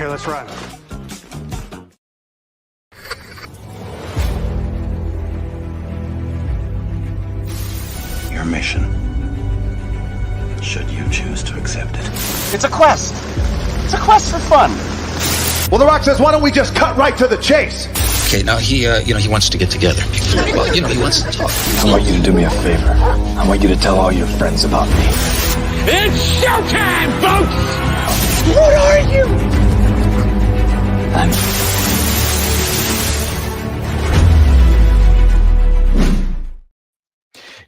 Okay, let's run. Your mission, should you choose to accept it. It's a quest. It's a quest for fun. Well, The Rock says, why don't we just cut right to the chase? Okay, now he wants to get together. Well, he wants to talk. I want you to do me a favor. I want you to tell all your friends about me. It's showtime, folks! What are you?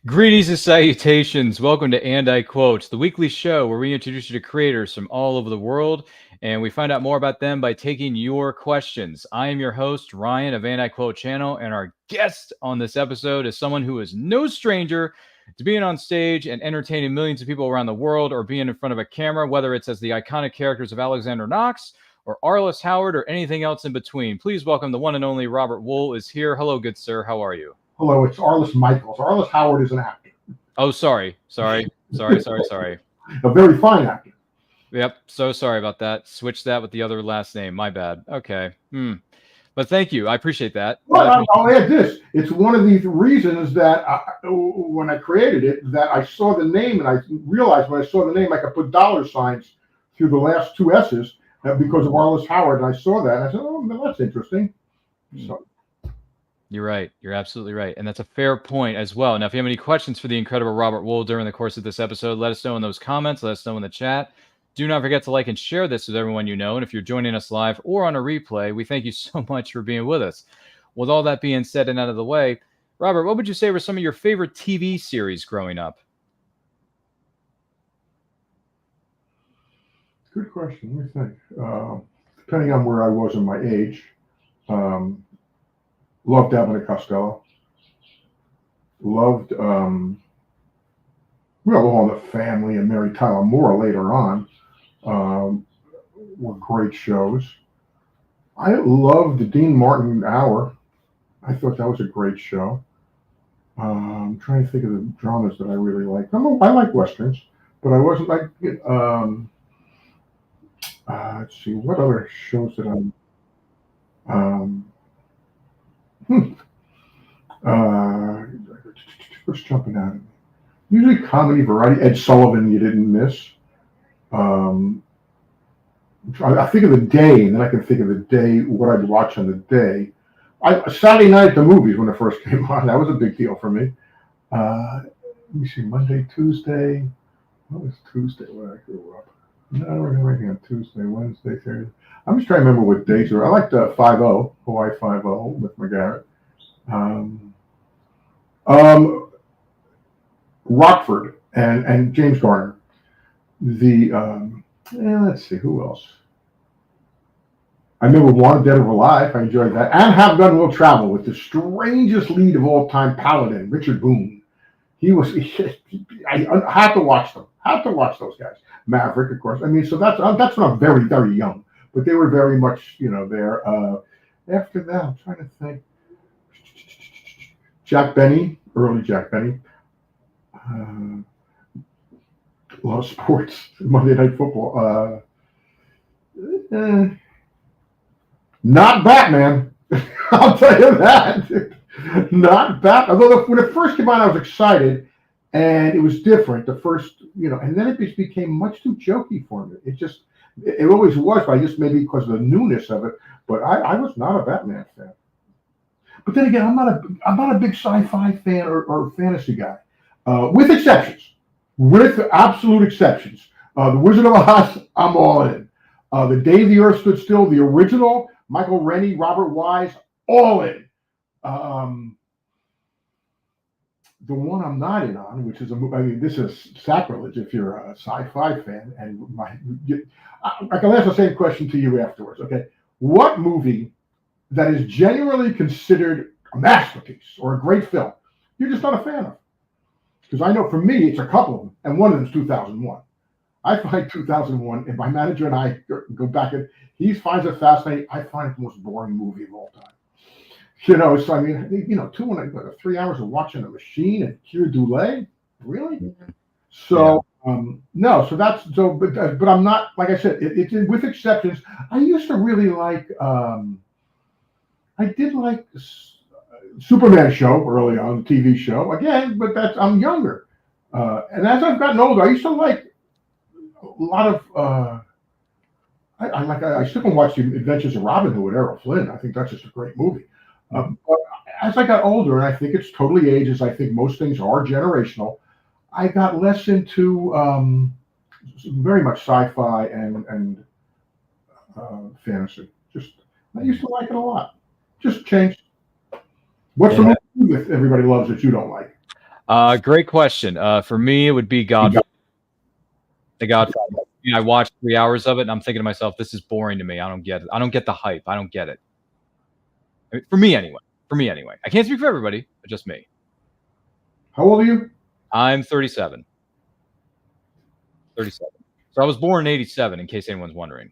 Greetings and salutations. Welcome to And I Quote, the weekly show where we introduce you to creators from all over the world, and we find out more about them by taking your questions. I am your host, Ryan of And I Quote channel, and our guest on this episode is someone who is no stranger to being on stage and entertaining millions of people around the world, or being in front of a camera, whether it's as the iconic characters of Alexander Knox or Arliss Howard or anything else in between. Please welcome the one and only Robert Wuhl is here. Hello, good sir. How are you? Hello, it's Arliss Michaels. Arliss Howard is an actor. Oh, sorry. A very fine actor. Yep. So sorry about that. Switch that with the other last name. My bad. Okay. But thank you. I appreciate that. Well, I'll add this. It's one of these reasons that when I created it, that I saw the name and I realized when I saw the name, I could put dollar signs through the last two S's because of Arliss Howard. And I saw that and I said, oh, that's interesting. So. You're right. You're absolutely right. And that's a fair point as well. Now, if you have any questions for the incredible Robert Wuhl during the course of this episode, let us know in those comments. Let us know in the chat. Do not forget to like and share this with everyone you know. And if you're joining us live or on a replay, we thank you so much for being with us. With all that being said and out of the way, Robert, what would you say were some of your favorite TV series growing up? Good question. Let me think. Depending on where I was in my age, loved Abbott and Costello. Loved All the Family and Mary Tyler Moore later on were great shows. I loved the Dean Martin Hour. I thought that was a great show. I'm trying to think of the dramas that I really liked. I like westerns, but I wasn't like. Let's see, what other shows did I? What's jumping out at me? Usually comedy, variety. Ed Sullivan, you didn't miss. I think of the day, and then I can think of the day, what I'd watch on the day. Saturday night at the movies when it first came on, that was a big deal for me. Let me see, Monday, Tuesday. What was Tuesday when I grew up? No, I don't remember anything on Tuesday, Wednesday, Thursday. I'm just trying to remember what days are. I liked 5-0, Hawaii 5-0 with McGarrett. Rockford and James Garner. Let's see, who else? I remember Wanted Dead or Alive. I enjoyed that. And Have Gun Will Travel with the strangest lead of all time, Paladin, Richard Boone. I had to watch them. Had to watch those guys. Maverick, of course. I mean, so that's when I'm very, very young. But they were very much, there. After that, I'm trying to think. Jack Benny, early Jack Benny. A lot of sports, Monday Night Football. Not Batman. I'll tell you that. Not Batman. Although when it first came out, I was excited, and it was different. The first, and then it just became much too jokey for me. It always was, but I just maybe because of the newness of it. But I was not a Batman fan. But then again, I'm not a big sci-fi fan or fantasy guy, with exceptions. With absolute exceptions. The Wizard of Oz, I'm all in. The Day the Earth Stood Still, the original, Michael Rennie, Robert Wise, all in. The one I'm not in on, which is this is sacrilege if you're a sci-fi fan, and I can ask the same question to you afterwards. Okay, what movie that is genuinely considered a masterpiece or a great film you're just not a fan of? Because I know for me, it's a couple of them, and one of them is 2001. I find 2001, and my manager and I go back, and he finds it fascinating. I find it the most boring movie of all time. So I mean, 3 hours of watching a machine and Keir Dullea, really? So no, so that's so. But I'm not, like I said. It's with exceptions. I used to really like. I did like Superman show early on, the TV show again, but I'm younger. And as I've gotten older, I used to like a lot of. I still can watch the Adventures of Robin Hood with Errol Flynn. I think that's just a great movie. But as I got older, and I think it's totally ages. I think most things are generational. I got less into very much sci-fi and fantasy. I used to like it a lot. Just changed. What's the movie that everybody loves that you don't like? Great question. For me, it would be Godfather. The Godfather. I watched 3 hours of it, and I'm thinking to myself, "This is boring to me. I don't get it. I don't get the hype. I don't get it." I mean, for me, anyway. I can't speak for everybody, but just me. How old are you? I'm 37. 37. So I was born in 87, in case anyone's wondering.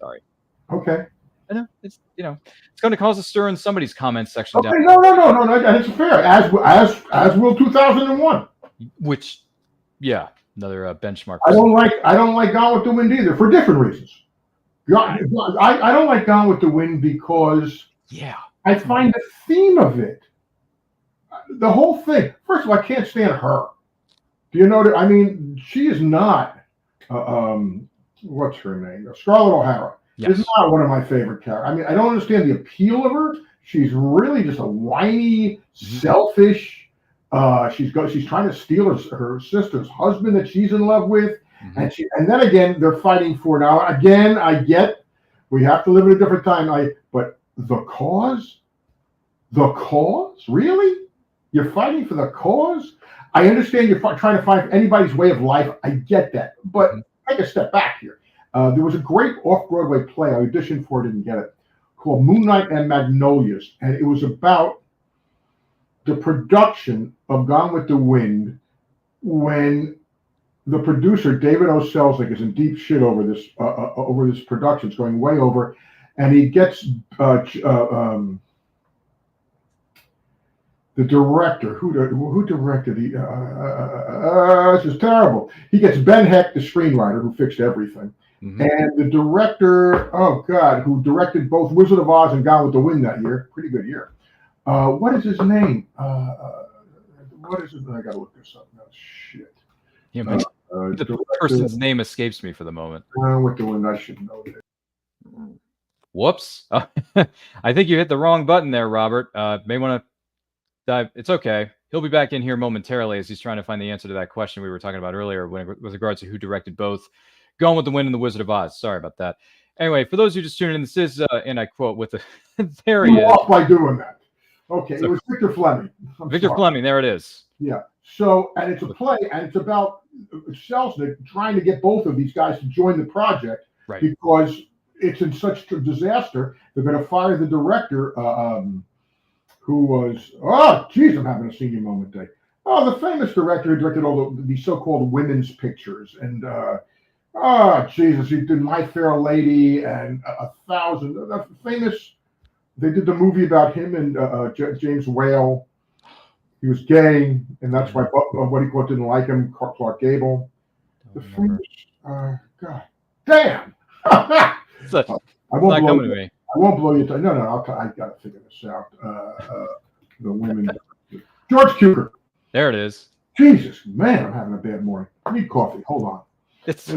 Sorry. Okay. I know it's going to cause a stir in somebody's comment section. Okay. No. It's fair. As will 2001. Which, yeah, another benchmark. I don't like Gone with the Wind either for different reasons. I don't like Gone with the Wind because I find the theme of it, the whole thing. First of all, I can't stand her. Do you know that? I mean, she is not. What's her name? Scarlett O'Hara. Yes. Is not one of my favorite characters. I mean, I don't understand the appeal of her. She's really just a whiny, selfish. She's trying to steal her sister's husband that she's in love with, and then again they're fighting for now. Again, I get we have to live at a different time. But the cause, really? You're fighting for the cause? I understand you're trying to find anybody's way of life. I get that, but take a step back here. There was a great off-Broadway play. I auditioned for, didn't get it, called Moonlight and Magnolias, and it was about the production of Gone with the Wind when the producer David O. Selznick is in deep shit over this production. It's going way over, and he gets the director who directed this is terrible. He gets Ben Heck, the screenwriter, who fixed everything. And the director, who directed both Wizard of Oz and Gone with the Wind that year, pretty good year. What is his name? What is it? I gotta look this up now. Shit. Yeah, the person's name escapes me for the moment. With the Wind, I should know that. Whoops. I think you hit the wrong button there, Robert. May want to dive. It's okay. He'll be back in here momentarily as he's trying to find the answer to that question we were talking about earlier with regards to who directed both Gone with the Wind and The Wizard of Oz. Sorry about that. Anyway, for those of you just tuning in, this is, and I quote, with the there he is. Off by doing that. Okay, so, it was Victor Fleming. Fleming, there it is. Yeah. So, and it's a play, and it's about Selznick trying to get both of these guys to join the project because it's in such a disaster. They're going to fire the director, who was, I'm having a senior moment day. The famous director who directed all the so-called women's pictures, and Jesus, he did My Fair Lady and 1,000 famous. They did the movie about him and James Whale. He was gay, and that's why Buddy Quote didn't like him. Clark Gable. The famous, God damn! I won't blow you. No. I got to figure this out. The women. George Cukor. There it is. Jesus, man, I'm having a bad morning. I need coffee. Hold on. It's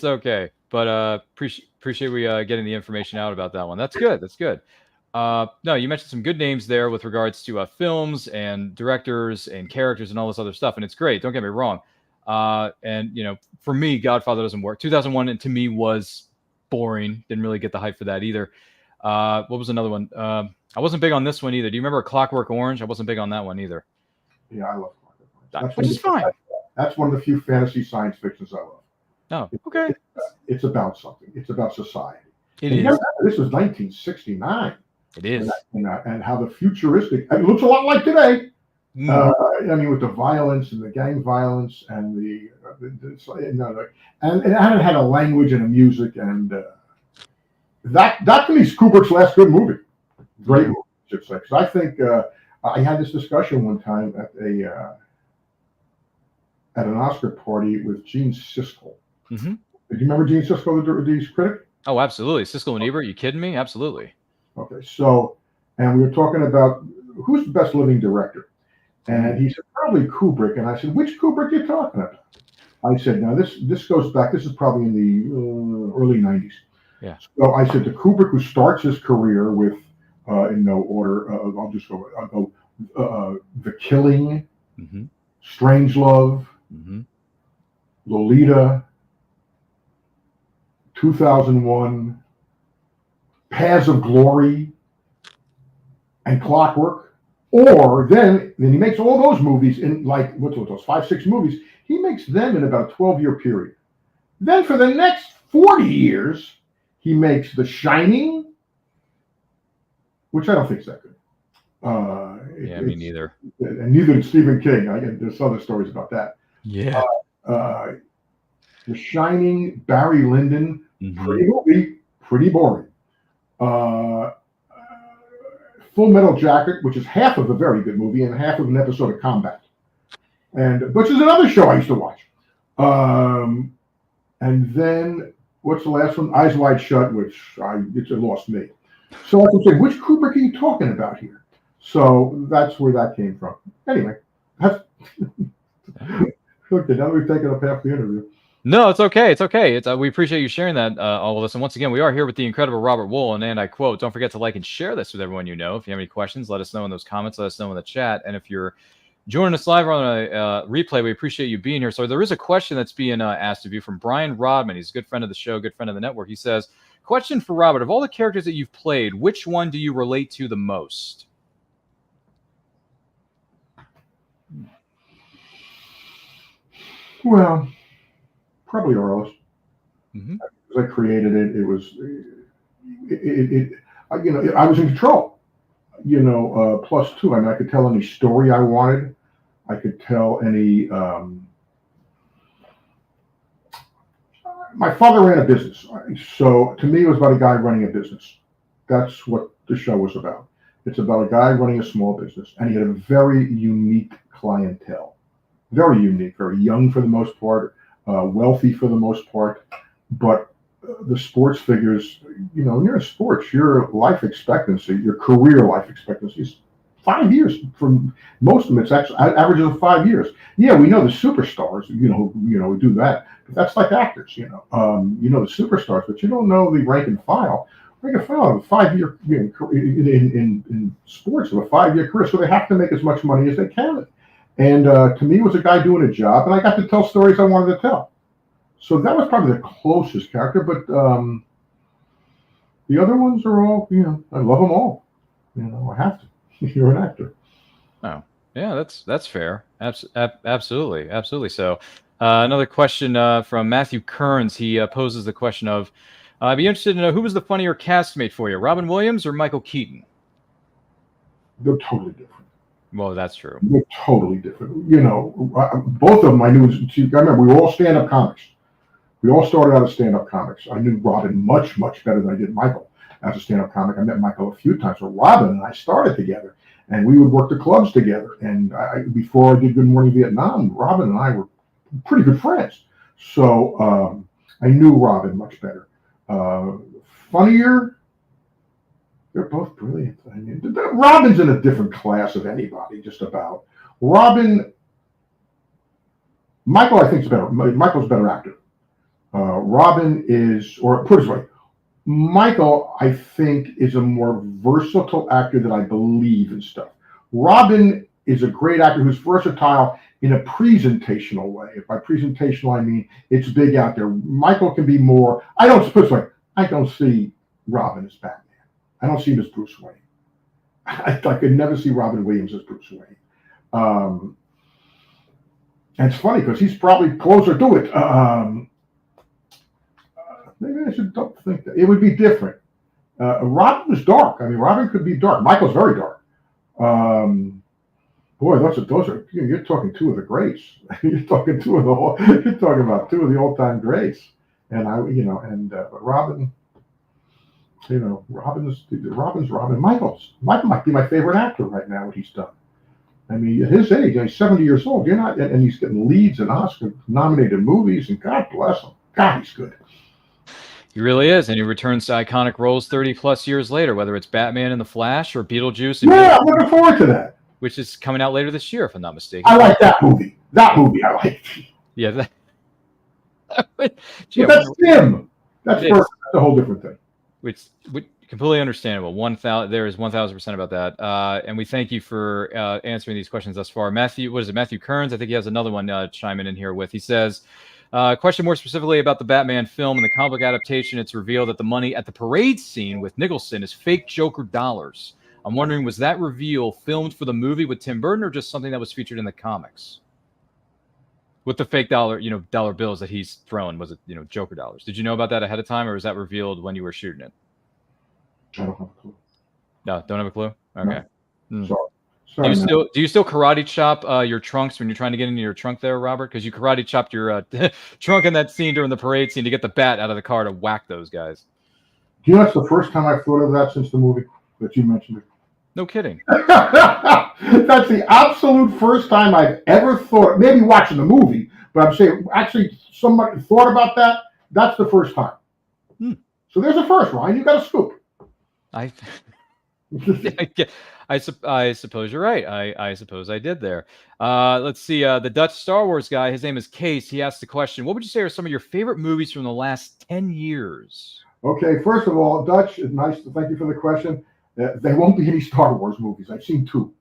okay, but appreciate we getting the information out about that one. That's good. No, you mentioned some good names there with regards to films and directors and characters and all this other stuff, and it's great. Don't get me wrong. And for me, Godfather doesn't work. 2001 to me was boring. Didn't really get the hype for that either. What was another one? I wasn't big on this one either. Do you remember Clockwork Orange? I wasn't big on that one either. Yeah, I love Clockwork Orange. Which is fine. That's one of the few fantasy science fictions I love. Oh, okay. It's about something. It's about society. It is. This was 1969. It is. And how the futuristic, it looks a lot like today. I mean, with the violence and the gang violence and and it had a language and a music, and that to me is Kubrick's last good movie. Great movie, I should say. Because I had this discussion one time at an Oscar party with Gene Siskel. Mm-hmm. Do you remember Gene Siskel, the critic? Oh, absolutely. Siskel and Ebert, you kidding me? Absolutely. Okay, so, and we were talking about who's the best living director. And he said, probably Kubrick. And I said, which Kubrick are you talking about? I said, now this goes back, this is probably in the early 90s. Yeah. So I said, the Kubrick who starts his career with, in no order, I'll go, The Killing, Mm-hmm. Strangelove, Mm-hmm. Lolita, 2001, Paths of Glory, and Clockwork. Or then he makes all those movies in like, what's those, 5-6 movies. He makes them in about a 12-year period. Then for the next 40 years, he makes The Shining, which I don't think is that good. Me neither. And neither did Stephen King. There's other stories about that. Yeah. The Shining, Barry Lyndon, Mm-hmm. pretty movie, pretty boring. Full Metal Jacket, which is half of a very good movie and half of an episode of Combat, and which is another show I used to watch. And then what's the last one? Eyes Wide Shut, which it lost me. So I can say, which Kubrick are you talking about here? So that's where that came from. Anyway, that's okay. Now that we've taken up half the interview. No, it's okay. It's okay. We appreciate you sharing that, all of us. And once again, we are here with the incredible Robert Wuhl. And I quote, don't forget to like and share this with everyone you know. If you have any questions, let us know in those comments. Let us know in the chat. And if you're joining us live on a replay, we appreciate you being here. So there is a question that's being asked of you from Brian Rodman. He's a good friend of the show, good friend of the network. He says, question for Robert. Of all the characters that you've played, which one do you relate to the most? Well, probably Arliss. Mm-hmm. Because I created it. It was, I was in control. Plus two. I mean, I could tell any story I wanted. I could tell any. My father ran a business, so to me, it was about a guy running a business. That's what the show was about. It's about a guy running a small business, and he had a very unique clientele. Very unique, very young for the most part, wealthy for the most part, but the sports figures, when you're in sports, your life expectancy, your career life expectancy is 5 years. For most of them, it's actually averages of 5 years. Yeah, we know the superstars, who do that, but that's like actors, the superstars, but you don't know the rank and file. Rank and file of a 5-year, in sports of a 5-year career, so they have to make as much money as they can. And to me, it was a guy doing a job, and I got to tell stories I wanted to tell. So that was probably the closest character, but the other ones are all, I love them all. I have to. You're an actor. Oh, yeah, that's fair. Absolutely. So another question from Matthew Kearns. He poses the question of, I'd be interested to know who was the funnier castmate for you, Robin Williams or Michael Keaton? They're totally different. Well, that's true. They're totally different. Both of them I knew. I remember we were all stand-up comics. We all started out as stand-up comics. I knew Robin much, much better than I did Michael as a stand-up comic. I met Michael a few times. So Robin and I started together, and we would work the clubs together. And before I did Good Morning Vietnam, Robin and I were pretty good friends. So I knew Robin much better. Funnier? They're both brilliant. I mean, Robin's in a different class of anybody, just about. Michael, I think, is better. Michael's a better actor. Robin is, or put it this way, Michael, I think, is a more versatile actor than I believe in stuff. Robin is a great actor who's versatile in a presentational way. By presentational, I mean it's big out there. Michael can be more, I don't see Robin as Batman. I don't see him as Bruce Wayne. I could never see Robin Williams as Bruce Wayne. And it's funny because he's probably closer to it. Maybe I don't think that. It would be different. Robin was dark. I mean, Robin could be dark. Michael's very dark. Boy, those are you're talking two of the greats. You're talking about two of the all-time greats. And but Robin, Robin's Robin. Michael might be my favorite actor right now. What he's done. I mean, at his age, he's 70 years old. And he's getting leads in Oscar-nominated movies. And God bless him. God, he's good. He really is, and he returns to iconic roles 30-plus years later, whether it's Batman and the Flash or Beetlejuice. I'm looking forward to that. Which is coming out later this year, if I'm not mistaken. I like that movie. That movie I like. Yeah. Gee, that's him. That's a whole different thing. Which completely understandable. There is 1,000% about that. And we thank you for answering these questions thus far. Matthew Kearns? I think he has another one chiming in here with. He says, question more specifically about the Batman film and the comic book adaptation. It's revealed that the money at the parade scene with Nicholson is fake Joker dollars. I'm wondering, was that reveal filmed for the movie with Tim Burton or just something that was featured in the comics? With the fake dollar bills that he's thrown, was it, Joker dollars? Did you know about that ahead of time, or was that revealed when you were shooting it? I don't have a clue. No, don't have a clue? Okay. No. Sorry, do you still karate chop your trunks when you're trying to get into your trunk there, Robert? Because you karate chopped your trunk in that scene during the parade scene to get the bat out of the car to whack those guys. Do you know that's the first time I've thought of that since the movie that you mentioned it? No kidding. That's the absolute first time I've ever thought, maybe watching the movie, but I'm saying actually somebody thought about that. That's the first time. So there's a first, Ryan. You got a scoop. I suppose you're right. I suppose I did there. Let's see. The Dutch Star Wars guy, his name is Case. He asked the question, what would you say are some of your favorite movies from the last 10 years? Okay, first of all, Dutch, it's nice to thank you for the question. There won't be any Star Wars movies. I've seen 2.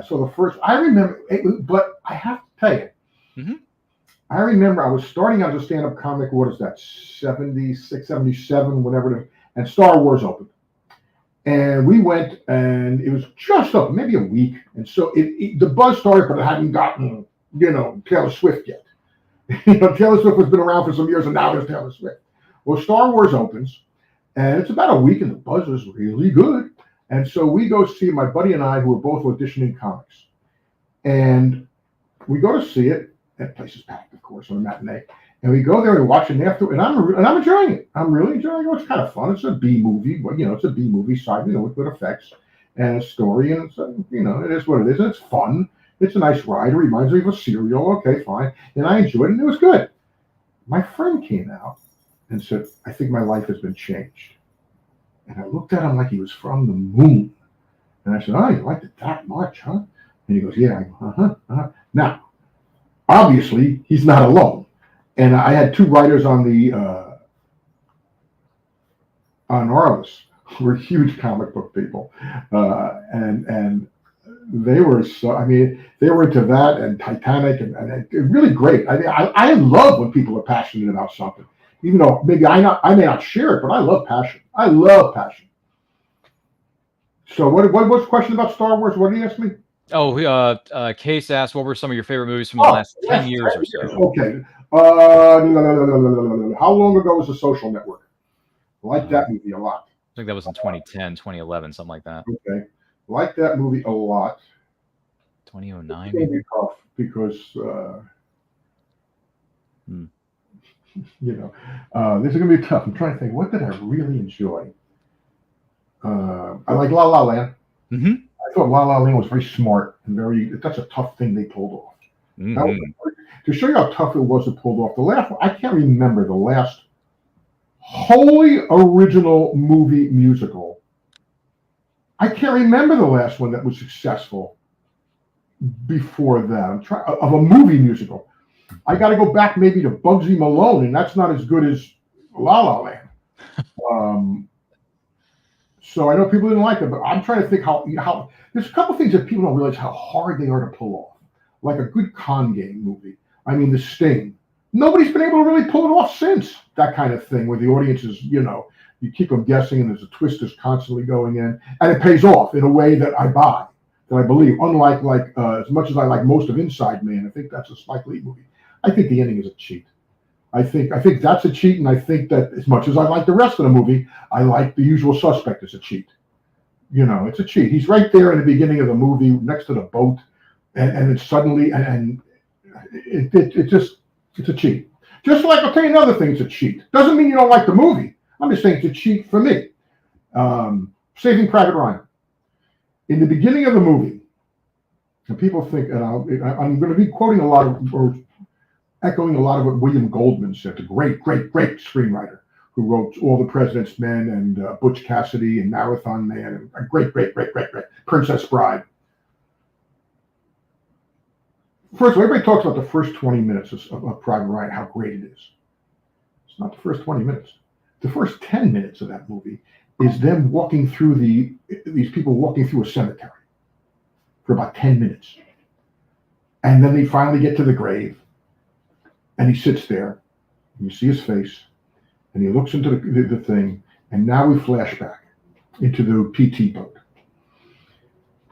So the first, I remember, but I have to tell you, I remember I was starting out as a stand-up comic, what is that, 76, 77, whatever it is, and Star Wars opened. And we went, and it was just up, maybe a week. And so the buzz started, but it hadn't gotten, Taylor Swift yet. Taylor Swift has been around for some years, and now there's Taylor Swift. Well, Star Wars opens, and it's about a week, and the buzz is really good. And so we go see my buddy and I, who were both auditioning comics. And we go to see it. That place is packed, of course, on a matinee. And we go there and watch it after, and I'm enjoying it. I'm really enjoying it. It's kind of fun. It's a B movie, but it's a B movie side, with good effects and a story, and it's it is what it is. And it's fun. It's a nice ride. It reminds me of a serial. Okay, fine. And I enjoyed it, and it was good. My friend came out and said, "I think my life has been changed." And I looked at him like he was from the moon. And I said, "Oh, you liked it that much, huh?" And he goes, "Yeah." I go, Now, obviously, he's not alone. And I had 2 writers on Arliss who were huge comic book people. And they were they were into that and Titanic and really great. I love when people are passionate about something. Even though maybe I may not share it, but I love passion. I love passion. So what was the question about Star Wars? What did he ask me? Oh, Case asked, what were some of your favorite movies from the last 10 years or so? Okay. How long ago was The Social Network? I like that movie a lot. I think that was in 2010, 2011, something like that. Okay. I like that movie a lot. 2009 maybe? Tough because this is gonna be tough. I'm trying to think, what did I really enjoy? I like La La Land. I thought La La Land was very smart and that's a tough thing they pulled off. To show you how tough it was to pull off the last one, I can't remember the last wholly original movie musical. I can't remember the last one that was successful before that. Of a movie musical. I got to go back maybe to Bugsy Malone, and that's not as good as La La Land. So I know people didn't like it, but I'm trying to think how there's a couple things that people don't realize how hard they are to pull off. Like a good con game movie. I mean, The Sting. Nobody's been able to really pull it off since. That kind of thing where the audience is, you keep them guessing and there's a twist that's constantly going in. And it pays off in a way that I buy, that I believe. Unlike, as much as I like most of Inside Man, I think that's a Spike Lee movie. I think the ending is a cheat. I think that's a cheat, and I think that as much as I like the rest of the movie, I like The Usual Suspect as a cheat. It's a cheat. He's right there in the beginning of the movie next to the boat, and it's suddenly, and it's a cheat. Just like, I'll tell you another thing, it's a cheat. Doesn't mean you don't like the movie. I'm just saying it's a cheat for me. Saving Private Ryan. In the beginning of the movie, and people think, and I'm going to be quoting a lot of, or echoing a lot of what William Goldman said, the great screenwriter who wrote All the President's Men and Butch Cassidy and Marathon Man and a great Princess Bride. First of all, everybody talks about the first 20 minutes of Private Ryan, how great it is. It's not the first 20 minutes. The first 10 minutes of that movie is them walking through these people walking through a cemetery for about 10 minutes. And then they finally get to the grave, and he sits there, and you see his face, and he looks into the thing, and now we flash back into the PT boat.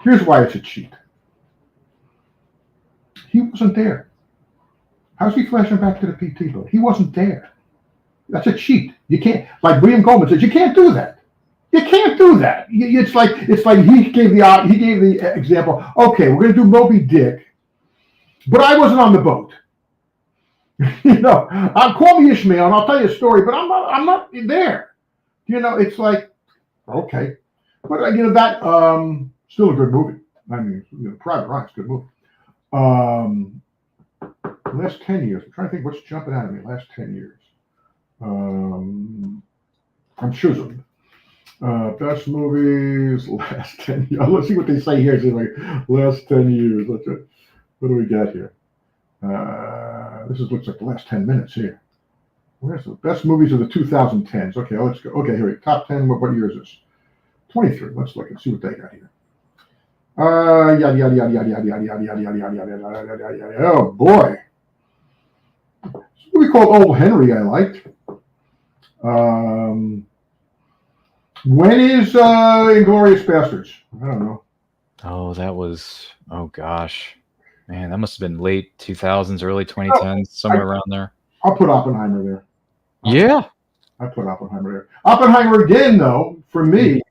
Here's why it's a cheat. He wasn't there. How's he flashing back to the PT boat? He wasn't there. That's a cheat. You can't, like William Goldman says, you can't do that. You can't do that. It's like he gave the example. Okay, we're going to do Moby Dick, but I wasn't on the boat. Call me Ishmael, and I'll tell you a story, but I'm not there. It's like, okay, but that still a good movie. I mean, Private Ryan's a good movie. Last 10 years. I'm trying to think what's jumping out of me. Last 10 years. I'm sure some best movies last 10 years. Let's see what they say here. Like last 10 years. What do we got here? This looks like the last 10 minutes here. Where's the best movies of the 2010s? Okay, let's go. Okay, here we go. Top 10. What year is this? 23. Let's look and see what they got here. Oh boy. This movie called Old Henry I liked. When is Inglourious Bastards? I don't know. Oh, that was, oh gosh. Man, that must have been late 2000s, early 2010s, somewhere around there. I'll put Oppenheimer there. Yeah. I put Oppenheimer there. Oppenheimer again, though, for me,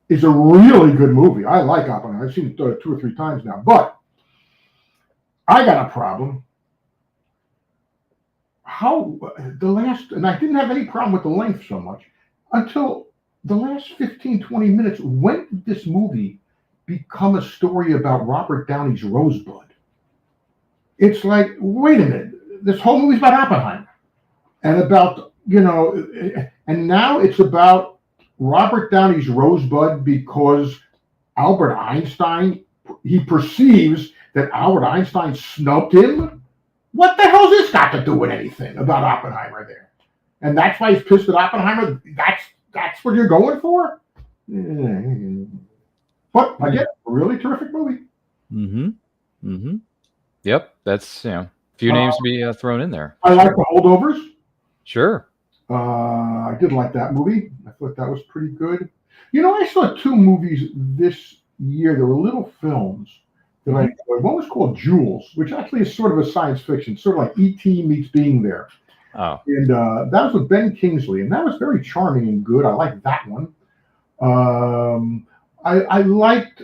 is a really good movie. I like Oppenheimer. I've seen it 2 or 3 times now. But I got a problem. And I didn't have any problem with the length so much until the last 15, 20 minutes. When did this movie become a story about Robert Downey's Rosebud? It's like, wait a minute, this whole movie's about Oppenheimer. And about, and now it's about Robert Downey's Rosebud because Albert Einstein, he perceives that Albert Einstein snubbed him. What the hell's this got to do with anything about Oppenheimer there? And that's why he's pissed at Oppenheimer? That's what you're going for? But again, a really terrific movie. Yep, that's a few names to be thrown in there. I like The Holdovers. Sure. I did like that movie. I thought that was pretty good. I saw 2 movies this year. There were little films that I enjoyed. One was called Jules, which actually is sort of a science fiction, sort of like E.T. meets Being There. Oh. And that was with Ben Kingsley, and that was very charming and good. I liked that one. I liked.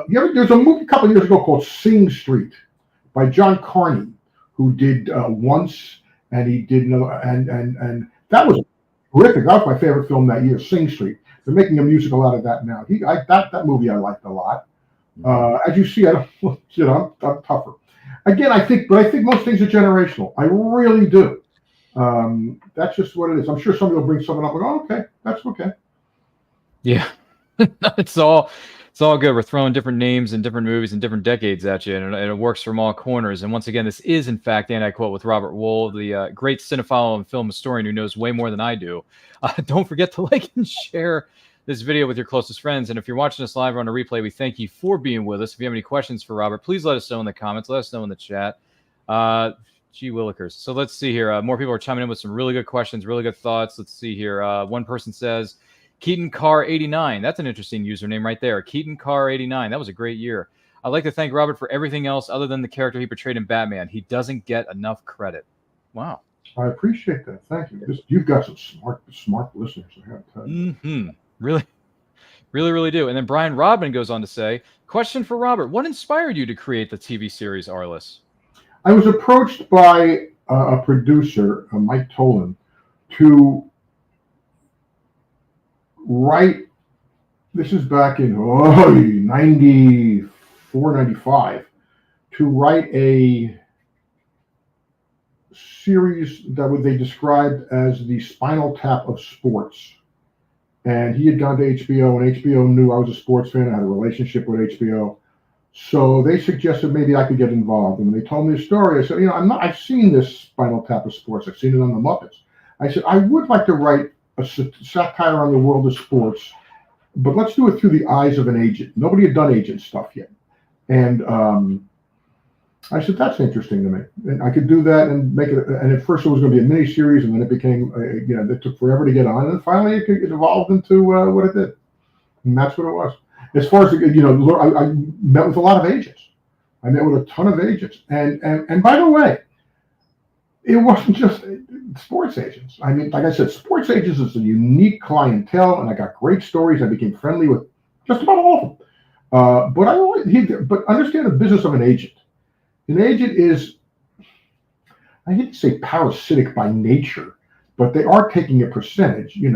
There's a movie a couple of years ago called Sing Street by John Carney, who did Once, and he did and that was terrific. That was my favorite film that year, Sing Street. They're making a musical out of that now. That movie I liked a lot. As you see, I'm tougher. Again, I think most things are generational. I really do. That's just what it is. I'm sure somebody will bring something up and go, okay, that's okay. Yeah. It's all good. We're throwing different names and different movies and different decades at you, and it works from all corners. And once again, this is, in fact, and I quote with Robert Wuhl, the great cinephile and film historian who knows way more than I do. Don't forget to like and share this video with your closest friends. And if you're watching us live or on a replay, we thank you for being with us. If you have any questions for Robert, please let us know in the comments. Let us know in the chat. Gee willikers. So let's see here. More people are chiming in with some really good questions, really good thoughts. Let's see here. One person says, Keaton Carr 89. That's an interesting username right there. Keaton Carr 89. That was a great year. I'd like to thank Robert for everything else other than the character he portrayed in Batman. He doesn't get enough credit. Wow. I appreciate that. Thank you. You've got some smart listeners. I have to tell you. Really, really, really do. And then Brian Rodman goes on to say, question for Robert. What inspired you to create the TV series Arliss? I was approached by a producer, Mike Tolan, to write. This is back in 94, 95, to write a series that they described as the Spinal Tap of sports. And he had gone to HBO, and HBO knew I was a sports fan. I had a relationship with HBO. So they suggested maybe I could get involved. And when they told me the story, I said, I've seen this Spinal Tap of sports. I've seen it on the Muppets. I said, I would like to write a satire on the world of sports, but let's do it through the eyes of an agent. Nobody had done agent stuff yet. And I said, that's interesting to me. And I could do that and make it. And at first it was going to be a mini series, and then it became, it took forever to get on. And finally it evolved into what it did. And that's what it was. As far as, I met with a lot of agents. I met with a ton of agents. And by the way, it wasn't just sports agents. I mean, like I said, sports agents is a unique clientele, and I got great stories. I became friendly with just about all of them. But understand the business of an agent. An agent is, I hate to say parasitic by nature, but they are taking a percentage, and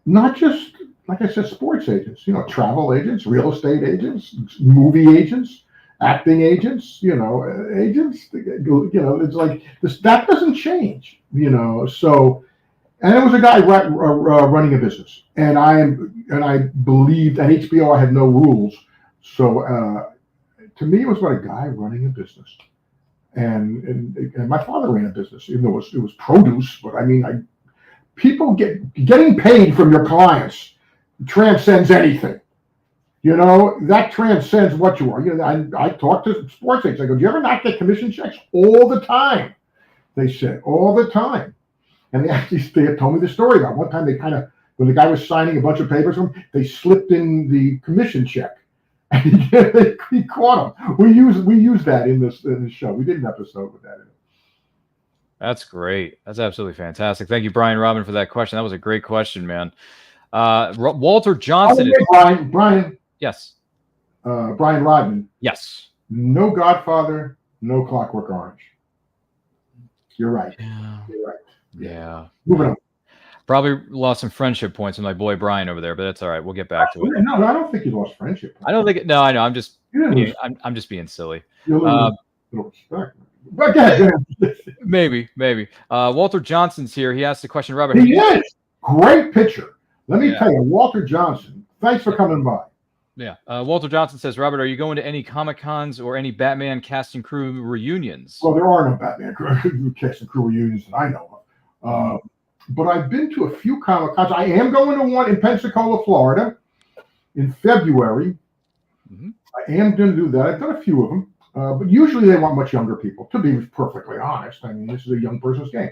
not just, like I said, sports agents, travel agents, real estate agents, movie agents, acting agents, agents, it's like this, that doesn't change, so, and it was a guy running a business, and I believed at HBO I had no rules. So to me, it was about a guy running a business, and my father ran a business, even though it was produce. But I mean, people getting paid from your clients transcends anything. That transcends what you are. I talk to sports agents. I go, do you ever not get commission checks? All the time. They said all the time, and they had told me the story about one time they when the guy was signing a bunch of papers for him, they slipped in the commission check. And he caught him. We use that in this show. We did an episode with that in it. That's great. That's absolutely fantastic. Thank you, Brian Robin, for that question. That was a great question, man. Walter Johnson. Brian. Yes. Brian Rodman. Yes. No Godfather, no Clockwork Orange. You're right. Yeah. You're right. Yeah. Moving on. Probably lost some friendship points with my boy Brian over there, but that's all right. We'll get back to it. No, I don't think you lost friendship. I don't think it. No, I know. I'm just being silly. Little respect. But go ahead. Maybe. Walter Johnson's here. He asked the question, Robert. He is. Great picture. Let me tell you, Walter Johnson. Thanks for coming by. Yeah. Walter Johnson says, Robert, are you going to any Comic-Cons or any Batman cast and crew reunions? Well, there are no Batman cast and crew reunions that I know of. But I've been to a few Comic-Cons. I am going to one in Pensacola, Florida in February. Mm-hmm. I am going to do that. I've done a few of them. But usually they want much younger people, to be perfectly honest. I mean, this is a young person's game.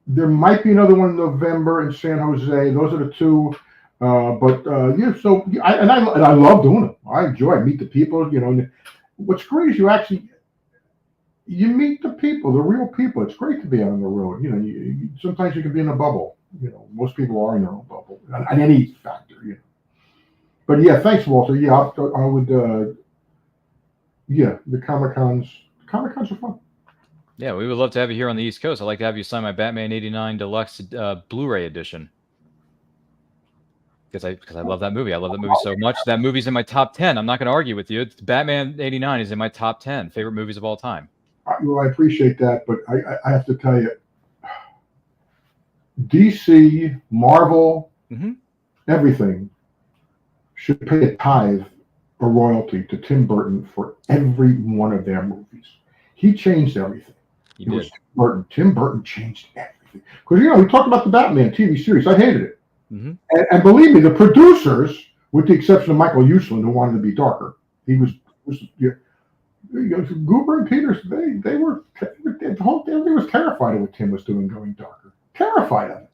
There might be another one in November in San Jose. Those are the two. I love doing them. I enjoy it. Meet the people. What's great is you meet the people, the real people. It's great to be out on the road. Sometimes you can be in a bubble. Most people are in their own bubble on any factor. But yeah, thanks, Walter. Yeah, I would. The Comic-Cons are fun. Yeah, we would love to have you here on the East Coast. I'd like to have you sign my Batman '89 Deluxe Blu-ray edition. Because I love that movie. I love that movie so much. That movie's in my top 10. I'm not going to argue with you. Batman '89 is in my top 10 favorite movies of all time. Well, I appreciate that, but I have to tell you, DC, Marvel, everything should pay a tithe or royalty to Tim Burton for every one of their movies. He changed everything. He did. Tim Burton changed everything. Because, we talked about the Batman TV series. I hated it. Mm-hmm. And believe me, the producers, with the exception of Michael Uslan, who wanted to be darker, Goober and Peters, they were, the whole everybody was terrified of what Tim was doing, going darker. Terrified of it.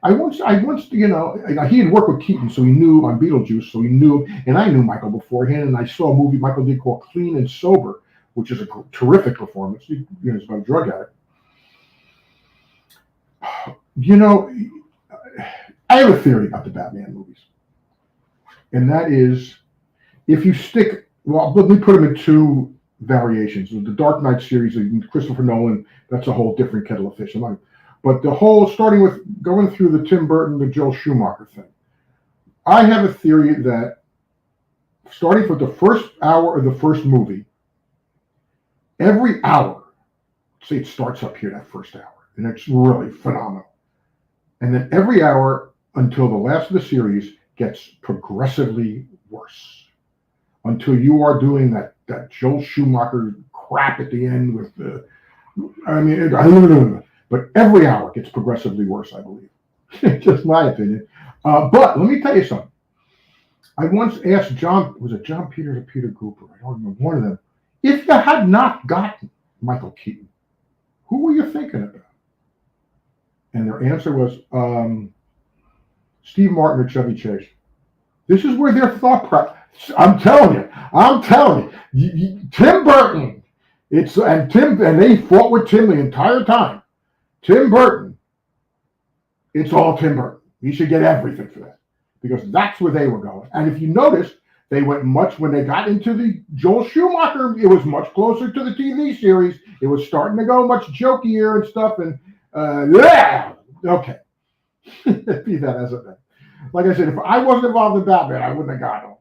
I once, he had worked with Keaton, so he knew on Beetlejuice, so he knew, and I knew Michael beforehand, and I saw a movie Michael did called Clean and Sober, which is a terrific performance. He's about a drug addict. I have a theory about the Batman movies, and that is, if you stick, well, let me put them in two variations. The Dark Knight series, Christopher Nolan, that's a whole different kettle of fish. But the whole, starting with going through the Tim Burton, the Joel Schumacher thing, I have a theory that starting from the first hour of the first movie, every hour, say it starts up here that first hour, and it's really phenomenal. And then every hour until the last of the series gets progressively worse until you are doing that Joel Schumacher crap at the end with the, but every hour gets progressively worse, I believe. Just my opinion. But let me tell you something. I once asked was it John Peters or Peter Cooper? I don't remember, one of them. If you had not gotten Michael Keaton, who were you thinking about? And their answer was Steve Martin or Chevy Chase. This is where their thought process. I'm telling you. Tim Burton. And they fought with Tim the entire time. Tim Burton. It's all Tim Burton. He should get everything for that, because that's where they were going. And if you notice, they went when they got into the Joel Schumacher, it was much closer to the TV series. It was starting to go much jokier and stuff. And okay. Be that as it may. Like I said, if I wasn't involved in Batman, I wouldn't have got him.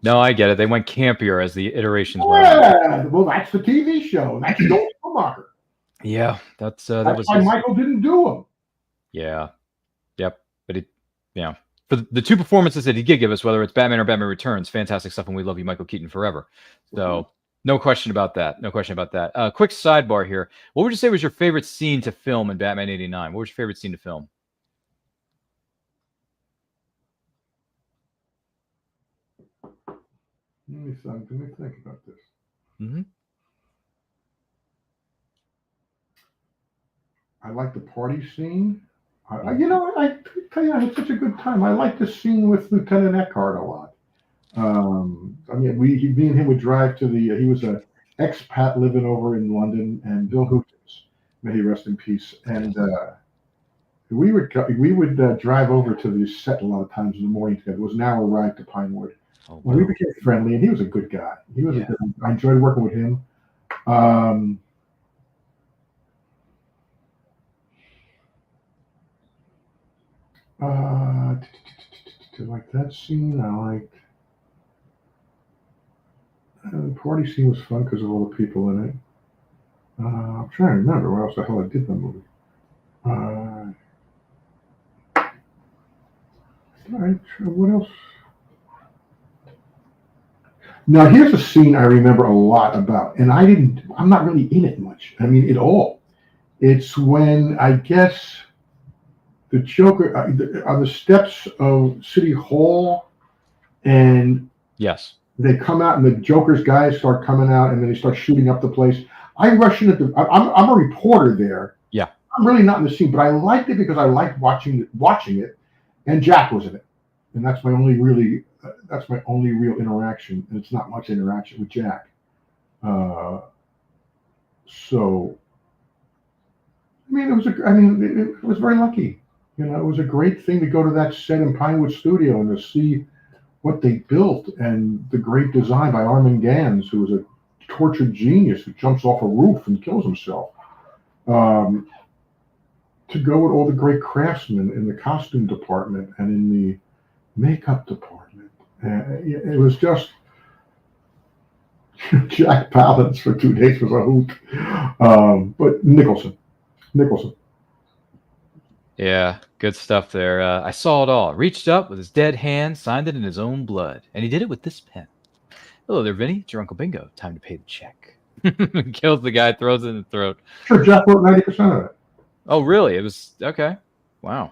No, I get it. They went campier as the iterations went on. Well, that's the TV show. That's Joel Schumacher. Yeah, that's why Michael didn't do him. Yeah. Yep. But for the two performances that he did give us, whether it's Batman or Batman Returns, fantastic stuff, and we love you, Michael Keaton, forever. So no question about that. No question about that. Quick sidebar here. What would you say was your favorite scene to film in Batman '89? What was your favorite scene to film? Let me think about this. Mm-hmm. I like the party scene. I tell you, I had such a good time. I like the scene with Lieutenant Eckhart a lot. Me and him would drive to he was an expat living over in London, and Bill Hootens, may he rest in peace. And we would drive over to the set a lot of times in the morning together. It was an hour ride to Pinewood. Oh, wow. We became friendly, and he was a good guy. I enjoyed working with him. Like that scene, I liked. The party scene was fun because of all the people in it. I'm trying to remember what else the hell I did in the movie. What else? Now here's a scene I remember a lot about, and I'm not really in it much. I mean, at all. It's when I guess the Joker on the steps of City Hall, and yes, they come out, and the Joker's guys start coming out, and then they start shooting up the place. I rush in I'm a reporter there. Yeah, I'm really not in the scene, but I liked it because I liked watching it, and Jack was in it, and that's my only real interaction, and it's not much interaction with Jack. So, it was very lucky. It was a great thing to go to that set in Pinewood Studio and to see what they built, and the great design by Armin Gans, who was a tortured genius who jumps off a roof and kills himself. To go with all the great craftsmen in the costume department and in the makeup department. It was just Jack Palance for 2 days was a hoot. But Nicholson. Yeah, good stuff there. I saw it all. Reached up with his dead hand, signed it in his own blood. And he did it with this pen. Hello there, Vinny. It's your Uncle Bingo. Time to pay the check. Kills the guy, throws it in the throat. Sure, Jack wrote 90% of it. Oh, really? It was, okay. Wow.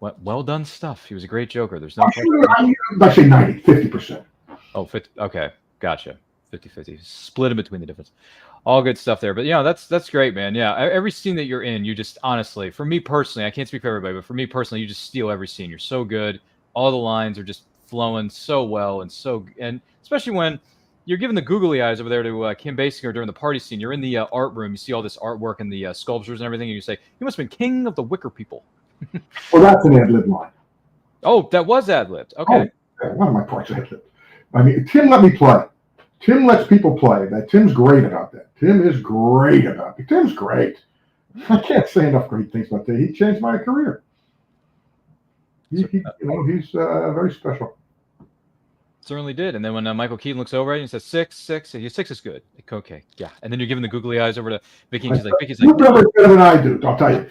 Well done stuff. He was a great Joker. There's no I say 90, 50%. Oh, 50. Okay, gotcha. 50-50. Split in between the difference. All good stuff there. But that's great, man. Yeah, every scene that you're in, you just honestly, for me personally, I can't speak for everybody, but for me personally, you just steal every scene. You're so good. All the lines are just flowing so well, and especially when you're giving the googly eyes over there to Kim Basinger during the party scene. You're in the art room. You see all this artwork and the sculptures and everything, and you say, "You must have been king of the Wicker people." Well, that's an ad-lib line. Oh, that was ad-libbed. Okay. Oh, one of my parts ad-libbed. Tim let me play. Tim lets people play. Tim's great about that. Tim is great about it. Tim's great. I can't say enough great things about that. He changed my career. He's very special. Certainly did. And then when Michael Keaton looks over at you and says 6, 6, 6 is good. Okay, yeah. And then you're giving the googly eyes over to Vicky, and Vicky's like, you better than I do. I'll tell you.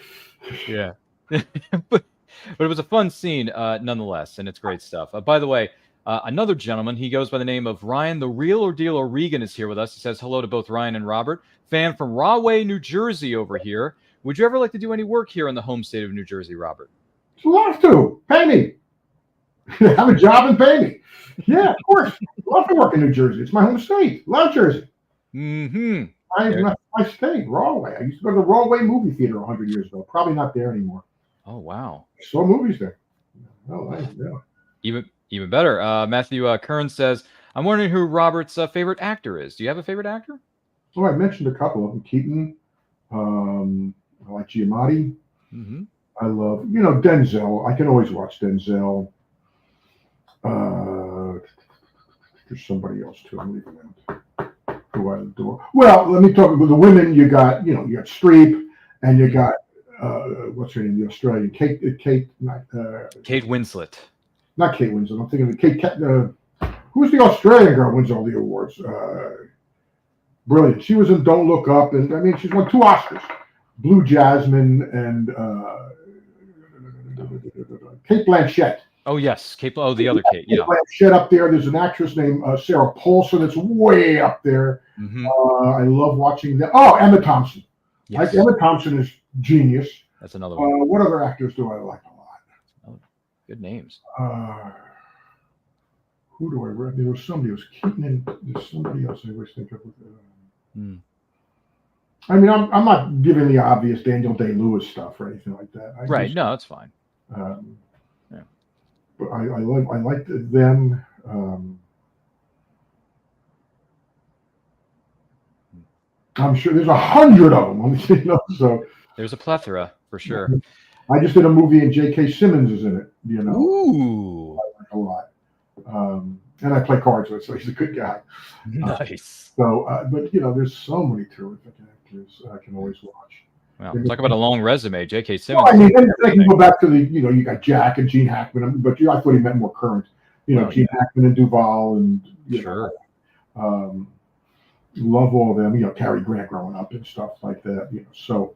Yeah. but it was a fun scene nonetheless, and it's great stuff. By the way, another gentleman, he goes by the name of Ryan, the Real or Deal O'Regan, is here with us. He says hello to both Ryan and Robert. Fan from Rahway, New Jersey over here. Would you ever like to do any work here in the home state of New Jersey, Robert? I'd love to. Pay me. Have a job and pay me. Yeah, of course. Love to work in New Jersey. It's my home state. Love Jersey. Mm-hmm. My state, Rahway. I used to go to the Rahway movie theater 100 years ago. Probably not there anymore. Oh, wow. I saw movies there. Oh, yeah. Even better. Matthew Kern says, I'm wondering who Robert's favorite actor is. Do you have a favorite actor? Oh, I mentioned a couple of them. Keaton. I like Giamatti. Mm-hmm. I love, Denzel. I can always watch Denzel. There's somebody else too. I'm leaving out. Who I adore. Well, let me talk about the women. You got Streep, and you got what's her name? The Australian Kate Winslet. Not Kate Winslet. I'm thinking of Kate. Who's the Australian girl who wins all the awards? Brilliant. She was in Don't Look Up, and I mean, she's won 2 Oscars. Blue Jasmine and Kate Blanchett. Oh, yes. The other Kate. Yeah. Blanchett up there. There's an actress named Sarah Paulson that's way up there. Mm-hmm. I love watching that. Oh, Emma Thompson. Yes. Emma Thompson is genius. That's another one. What other actors do I like a lot? Oh, good names. Who do I read? There was somebody. It was Keaton and there's somebody else I always think of. I mean, I'm not giving the obvious Daniel Day-Lewis stuff or anything like that. No, that's fine. But I like them. I'm sure there's 100 of them. So there's a plethora for sure. I just did a movie and J.K. Simmons is in it. Ooh, I like a lot. And I play cards with, so he's a good guy. Nice. But there's so many terrific actors I can always watch. Well, talk about a long resume, J.K. Simmons. Well, I mean, I can go back to you got Jack and Gene Hackman, but I thought he meant more current. Gene Hackman and Duvall and sure. Love all of them. Cary Grant growing up and stuff like that. So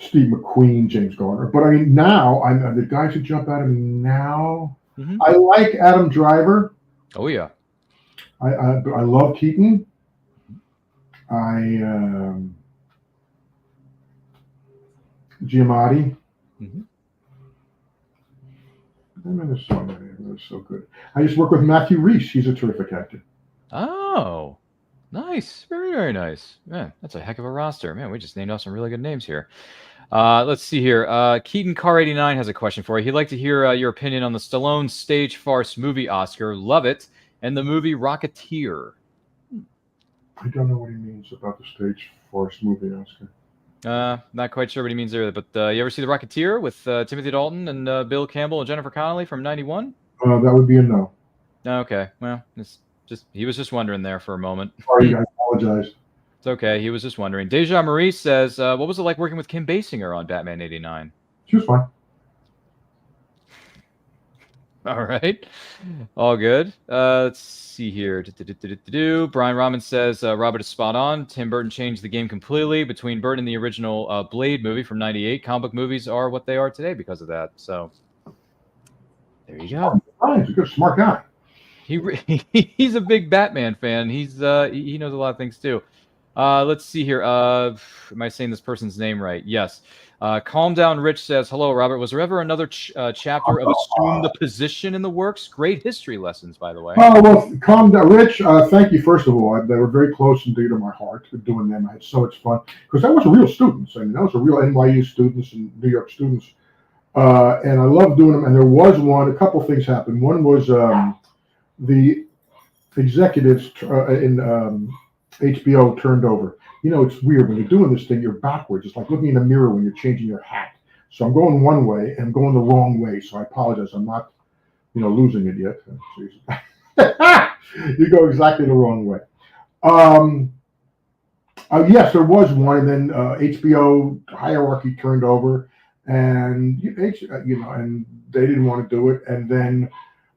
Steve McQueen, James Garner. But I mean, now I'm the guys who jump out at me now. Mm-hmm. I like Adam Driver. Oh yeah. I love Keaton. Giamatti. Mm-hmm. I mean, there's so many. They're so good. I just work with Matthew Rhys. He's a terrific actor. Oh, nice. Very, very nice. Man, that's a heck of a roster. Man, we just named off some really good names here. Let's see here. Keaton Car 89 has a question for you. He'd like to hear your opinion on the Stallone stage farce movie Oscar, Love It, and the movie Rocketeer. I don't know what he means about the stage farce movie Oscar. Not quite sure what he means there, but you ever see The Rocketeer with Timothy Dalton and Bill Campbell and Jennifer Connelly from '91? That would be a no. Okay, well, he was just wondering there for a moment. Sorry, I apologize. It's okay. He was just wondering. Deja Marie says, what was it like working with Kim Basinger on Batman '89? She was fine. All right. All good. Let's see here. Brian Rahman says, Robert is spot on. Tim Burton changed the game completely between Burton and the original Blade movie from '98. Comic book movies are what they are today because of that. So there you go. He's a good, smart guy. He's a big Batman fan. He knows a lot of things too. Let's see here. Am I saying this person's name right? Yes. Calm Down Rich says, hello, Robert. Was there ever another chapter of Assume the Position in the works? Great history lessons, by the way. Oh, well, Calm Down Rich, thank you, first of all. They were very close and dear to my heart doing them. I had so much fun. Because that was real students. I mean, that was a real NYU students and New York students. And I loved doing them. And there was a couple things happened. One was the executives in HBO turned over. It's weird when you're doing this thing, you're backwards. It's like looking in a mirror when you're changing your hat. So I'm going one way and I'm going the wrong way. So I apologize. I'm not, losing it yet. You go exactly the wrong way. Yes, there was one, and then HBO hierarchy turned over, and and they didn't want to do it, and then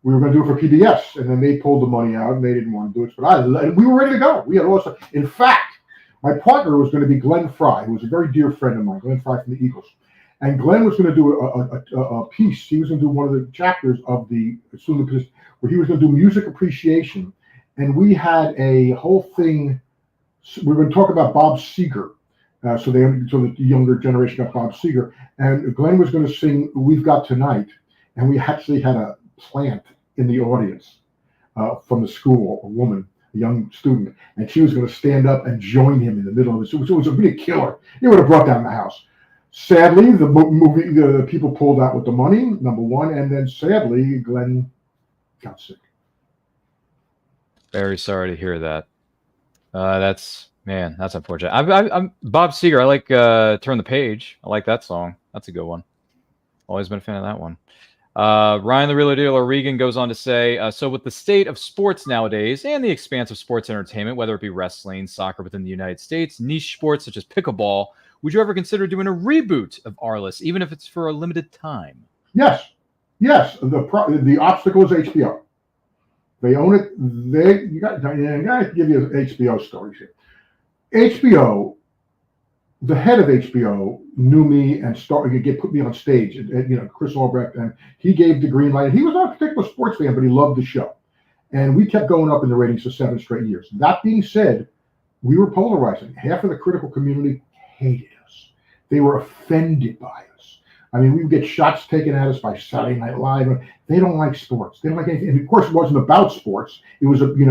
we were going to do it for PBS, and then they pulled the money out, and they didn't want to do it. But we were ready to go. We had also, in fact, my partner was going to be Glenn Fry, who was a very dear friend of mine, Glenn Fry from the Eagles, and Glenn was going to do a piece. He was going to do one of the chapters of the student where he was going to do music appreciation, and we had a whole thing. We were going to talk about Bob Seger, so the younger generation got Bob Seger, and Glenn was going to sing "We've Got Tonight," and we actually had a plant in the audience from the school, a woman, a young student, and she was going to stand up and join him in the middle of it. So it was a really killer. It would have brought down the house. Sadly, the people pulled out with the money, number one, and then sadly, Glenn got sick. Very sorry to hear that. That's unfortunate. I'm Bob Seger. I like Turn the Page. I like that song. That's a good one. Always been a fan of that one. Ryan the Real Dealer Regan goes on to say, so with the state of sports nowadays and the expanse of sports entertainment, whether it be wrestling, soccer within the United States, niche sports such as pickleball, would you ever consider doing a reboot of Arliss, even if it's for a limited time? Yes. The obstacle is HBO. They own it. You got to give you HBO stories here. HBO, the head of HBO knew me and put me on stage. Chris Albrecht, and he gave the green light. He was not a particular sports fan, but he loved the show, and we kept going up in the ratings for 7 straight years. That being said, we were polarizing. Half of the critical community hated us. They were offended by us. I mean, we would get shots taken at us by Saturday Night Live. They don't like sports. They don't like anything. And of course, it wasn't about sports. It was, not Ann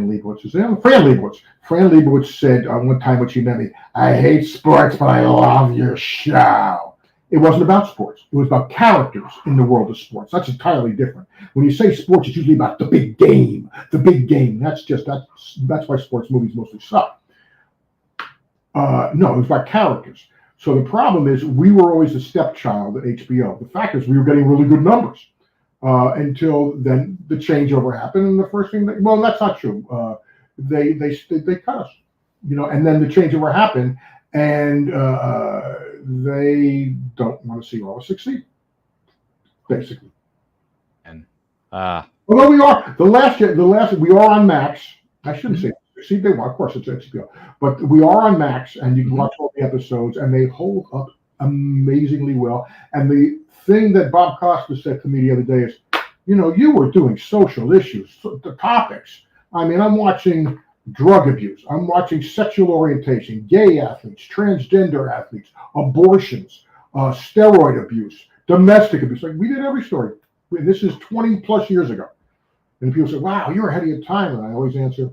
Leibovitz, Fran Leibovitz. Fran Leibovitz said one time when she met me, "I hate sports, but I love your show." It wasn't about sports. It was about characters in the world of sports. That's entirely different. When you say sports, it's usually about the big game. The big game. That's why sports movies mostly suck. No, it was about characters. So the problem is we were always a stepchild at HBO. The fact is we were getting really good numbers until then the changeover happened. And the first thing, that's not true. They cut us, and then the changeover happened, and they don't want to see Arliss succeed, basically. And although we are we are on Max. I shouldn't say. See, they want, of course, it's HBO, but we are on Max, and you can watch all the episodes, and they hold up amazingly well. And the thing that Bob Costa said to me the other day is, you were doing social issues, the topics. I mean, I'm watching drug abuse, I'm watching sexual orientation, gay athletes, transgender athletes, abortions, steroid abuse, domestic abuse. Like, we did every story. This is 20 plus years ago. And people say, "Wow, you're ahead of your time." And I always answer,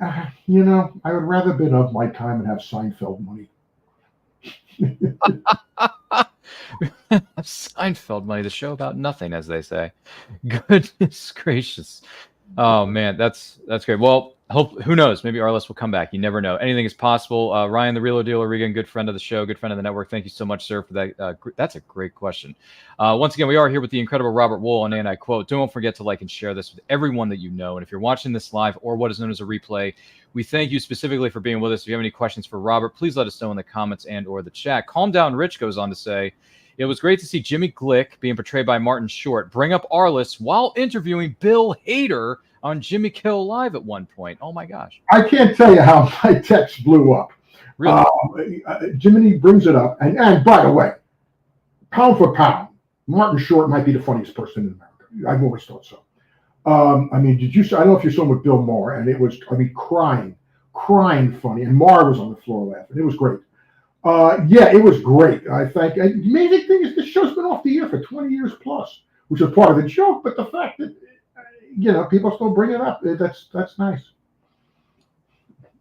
I would rather have been of my time and have Seinfeld money. Seinfeld money, the show about nothing, as they say. Goodness gracious. Oh man, that's great. Well, who knows? Maybe Arliss will come back. You never know. Anything is possible. Ryan, the Real Dealer Regan, good friend of the show, good friend of the network. Thank you so much, sir, for that. That's a great question. Once again, we are here with the incredible Robert Wuhl, and I quote, "Don't forget to like and share this with everyone that you know. And if you're watching this live or what is known as a replay, we thank you specifically for being with us. If you have any questions for Robert, please let us know in the comments and or the chat." Calm Down Rich goes on to say, "It was great to see Jimmy Glick being portrayed by Martin Short bring up Arliss while interviewing Bill Hader on Jimmy Kill Live at one point." Oh my gosh. I can't tell you how my text blew up. Really? Jiminy brings it up. And by the way, pound for pound, Martin Short might be the funniest person in America. I've always thought so. I mean, I don't know if you saw him with Bill Maher, and it was, crying funny. And Maher was on the floor laughing. It was great. Yeah, it was great. I think the amazing thing is this show's been off the air for 20 years plus, which is part of the joke. But the fact that people still bring it up, that's nice.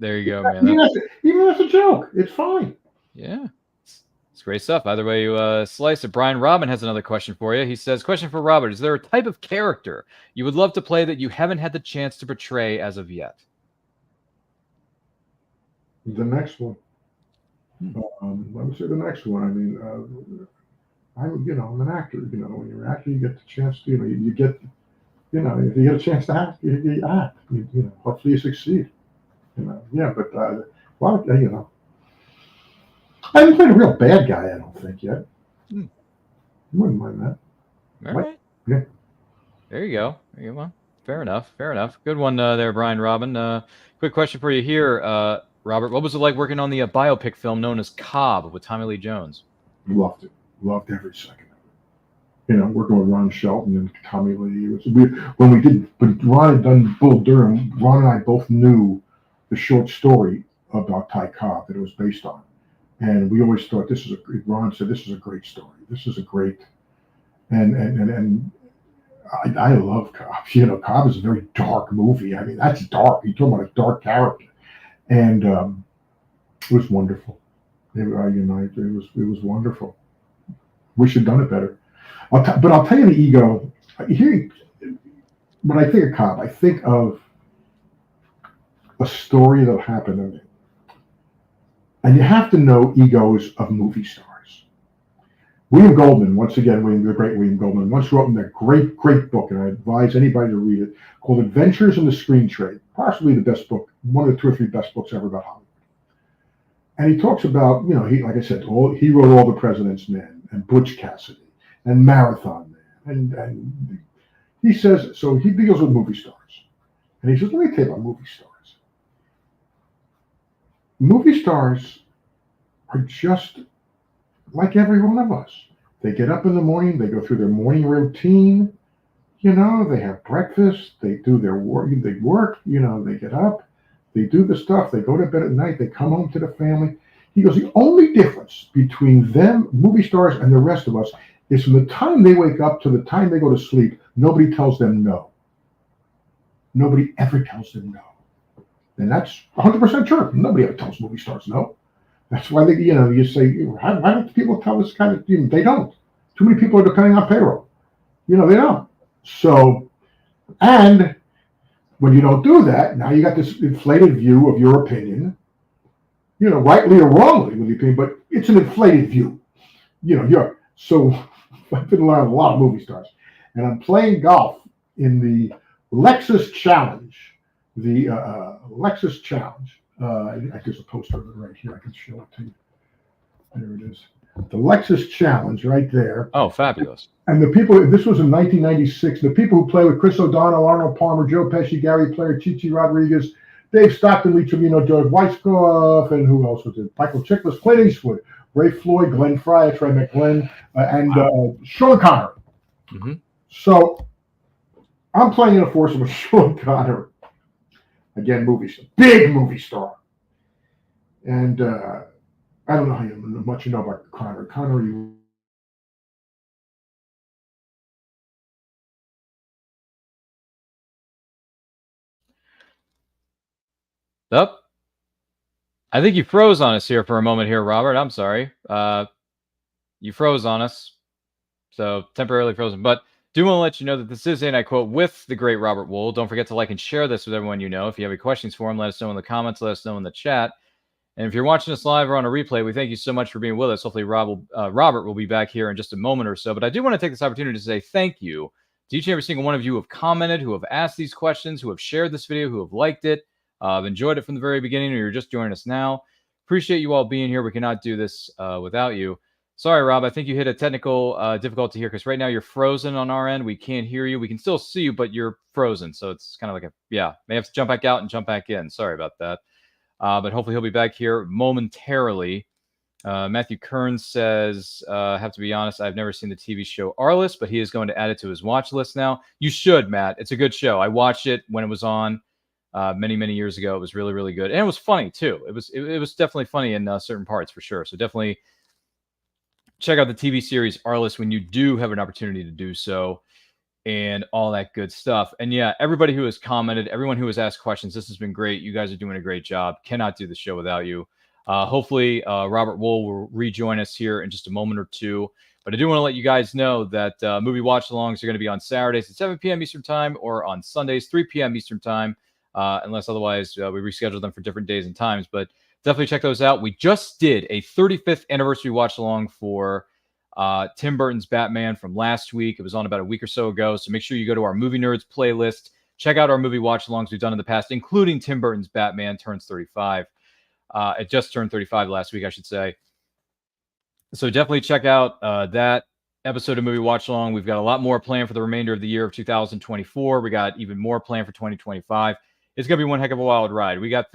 There you go, man. Even as a joke, it's fine. Yeah, it's great stuff. Either way you slice it. Brian Robin has another question for you. He says, "Question for Robert: is there a type of character you would love to play that you haven't had the chance to portray as of yet?" The next one. Let me say the next one. I mean, I'm an actor. When you're an actor, you get the chance to, you get, if you get a chance to act, you act. Hopefully you succeed. Yeah, but well, I haven't played a real bad guy. I don't think yet. Hmm. Wouldn't mind that. All right. Yeah. There you go. Well, fair enough. Good one there, Brian Robin. Quick question for you here, Robert. What was it like working on the biopic film known as Cobb with Tommy Lee Jones? Loved it. Loved every second of it. Working with Ron Shelton and Tommy Lee. When Ron had done Bull Durham, Ron and I both knew the short story about Ty Cobb that it was based on. And we always thought Ron said, this is a great story. This is a great, and I love Cobb. Cobb is a very dark movie. I mean, that's dark. You're talking about a dark character. And it was wonderful. It was wonderful. Wish had done it better. But I'll tell you the ego. When I think of Cobb, I think of a story that happened to me. And you have to know egos of movie stars. William Goldman, once again, the great William Goldman, once wrote in that great, great book, and I advise anybody to read it, called Adventures in the Screen Trade. Possibly the best book, one of the 2 or 3 best books ever about Hollywood. And he talks about, like I said, he wrote All the President's Men and Butch Cassidy and Marathon Man. And he says, so he deals with movie stars. And he says, let me tell you about movie stars. Movie stars are just like every one of us. They get up in the morning, they go through their morning routine, they have breakfast, they do their work, they get up, they do the stuff, they go to bed at night, they come home to the family. He goes, the only difference between them, movie stars, and the rest of us is from the time they wake up to the time they go to sleep, nobody tells them no. Nobody ever tells them no. And that's 100% true. Nobody ever tells movie stars no. That's why you say, why don't people tell this kind of thing? They don't. Too many people are depending on payroll. They don't. So, and when you don't do that, now you got this inflated view of your opinion, rightly or wrongly with the opinion, but it's an inflated view. So I've been around a lot of movie stars, and I'm playing golf in the Lexus Challenge. The Lexus Challenge. There's a poster of it right here. I can show it to you. There it is. The Lexus Challenge right there. Oh, fabulous. And the people, this was in 1996, the people who play with Chris O'Donnell, Arnold Palmer, Joe Pesci, Gary Player, Chichi Rodriguez, Dave Stockton, Lee Trevino, George Weisskopf, and who else was it? Michael Chiklis, Clint Eastwood, Ray Floyd, Glenn Fry, Trey McGlenn, and Sean Connery. Mm-hmm. So I'm playing in a foursome with Sean Connery. Again, big movie star. And I don't know how much you know about Connery. Connery. Up. I think you froze on us here for a moment here, Robert. I'm sorry. You froze on us. So temporarily frozen. But do want to let you know that this is And I Quote with the great Robert Wuhl. Don't forget to like and share this with everyone you know. If you have any questions for him, let us know in the comments. Let us know in the chat. And if you're watching us live or on a replay, we thank you so much for being with us. Hopefully Robert will be back here in just a moment or so. But I do want to take this opportunity to say thank you to each and every single one of you who have commented, who have asked these questions, who have shared this video, who have liked it, enjoyed it from the very beginning, or you're just joining us now. Appreciate you all being here. We cannot do this without you. Sorry, Rob. I think you hit a technical difficulty here because right now you're frozen on our end. We can't hear you. We can still see you, but you're frozen. So it's kind of like may have to jump back out and jump back in. Sorry about that. But hopefully he'll be back here momentarily. Matthew Kearns says, have to be honest, I've never seen the TV show Arliss, but he is going to add it to his watch list now. You should, Matt. It's a good show. I watched it when it was on many, many years ago. It was really, really good. And it was funny, too. It was definitely funny in certain parts, for sure. So definitely check out the TV series Arliss when you do have an opportunity to do so and all that good stuff. And yeah, everybody who has commented, everyone who has asked questions, this has been great. You guys are doing a great job. Cannot do the show without you. Hopefully, Robert Wuhl will rejoin us here in just a moment or two. But I do want to let you guys know that movie watch-alongs are going to be on Saturdays at 7 p.m. Eastern Time or on Sundays, 3 p.m. Eastern Time, unless otherwise we reschedule them for different days and times. But definitely check those out. We just did a 35th anniversary watch-along for Tim Burton's Batman from last week. It was on about a week or so ago. So make sure you go to our Movie Nerds playlist. Check out our movie watch-alongs we've done in the past, including Tim Burton's Batman turns 35. It just turned 35 last week, I should say. So definitely check out that episode of Movie Watch Along. We've got a lot more planned for the remainder of the year of 2024. We got even more planned for 2025. It's going to be one heck of a wild ride. We got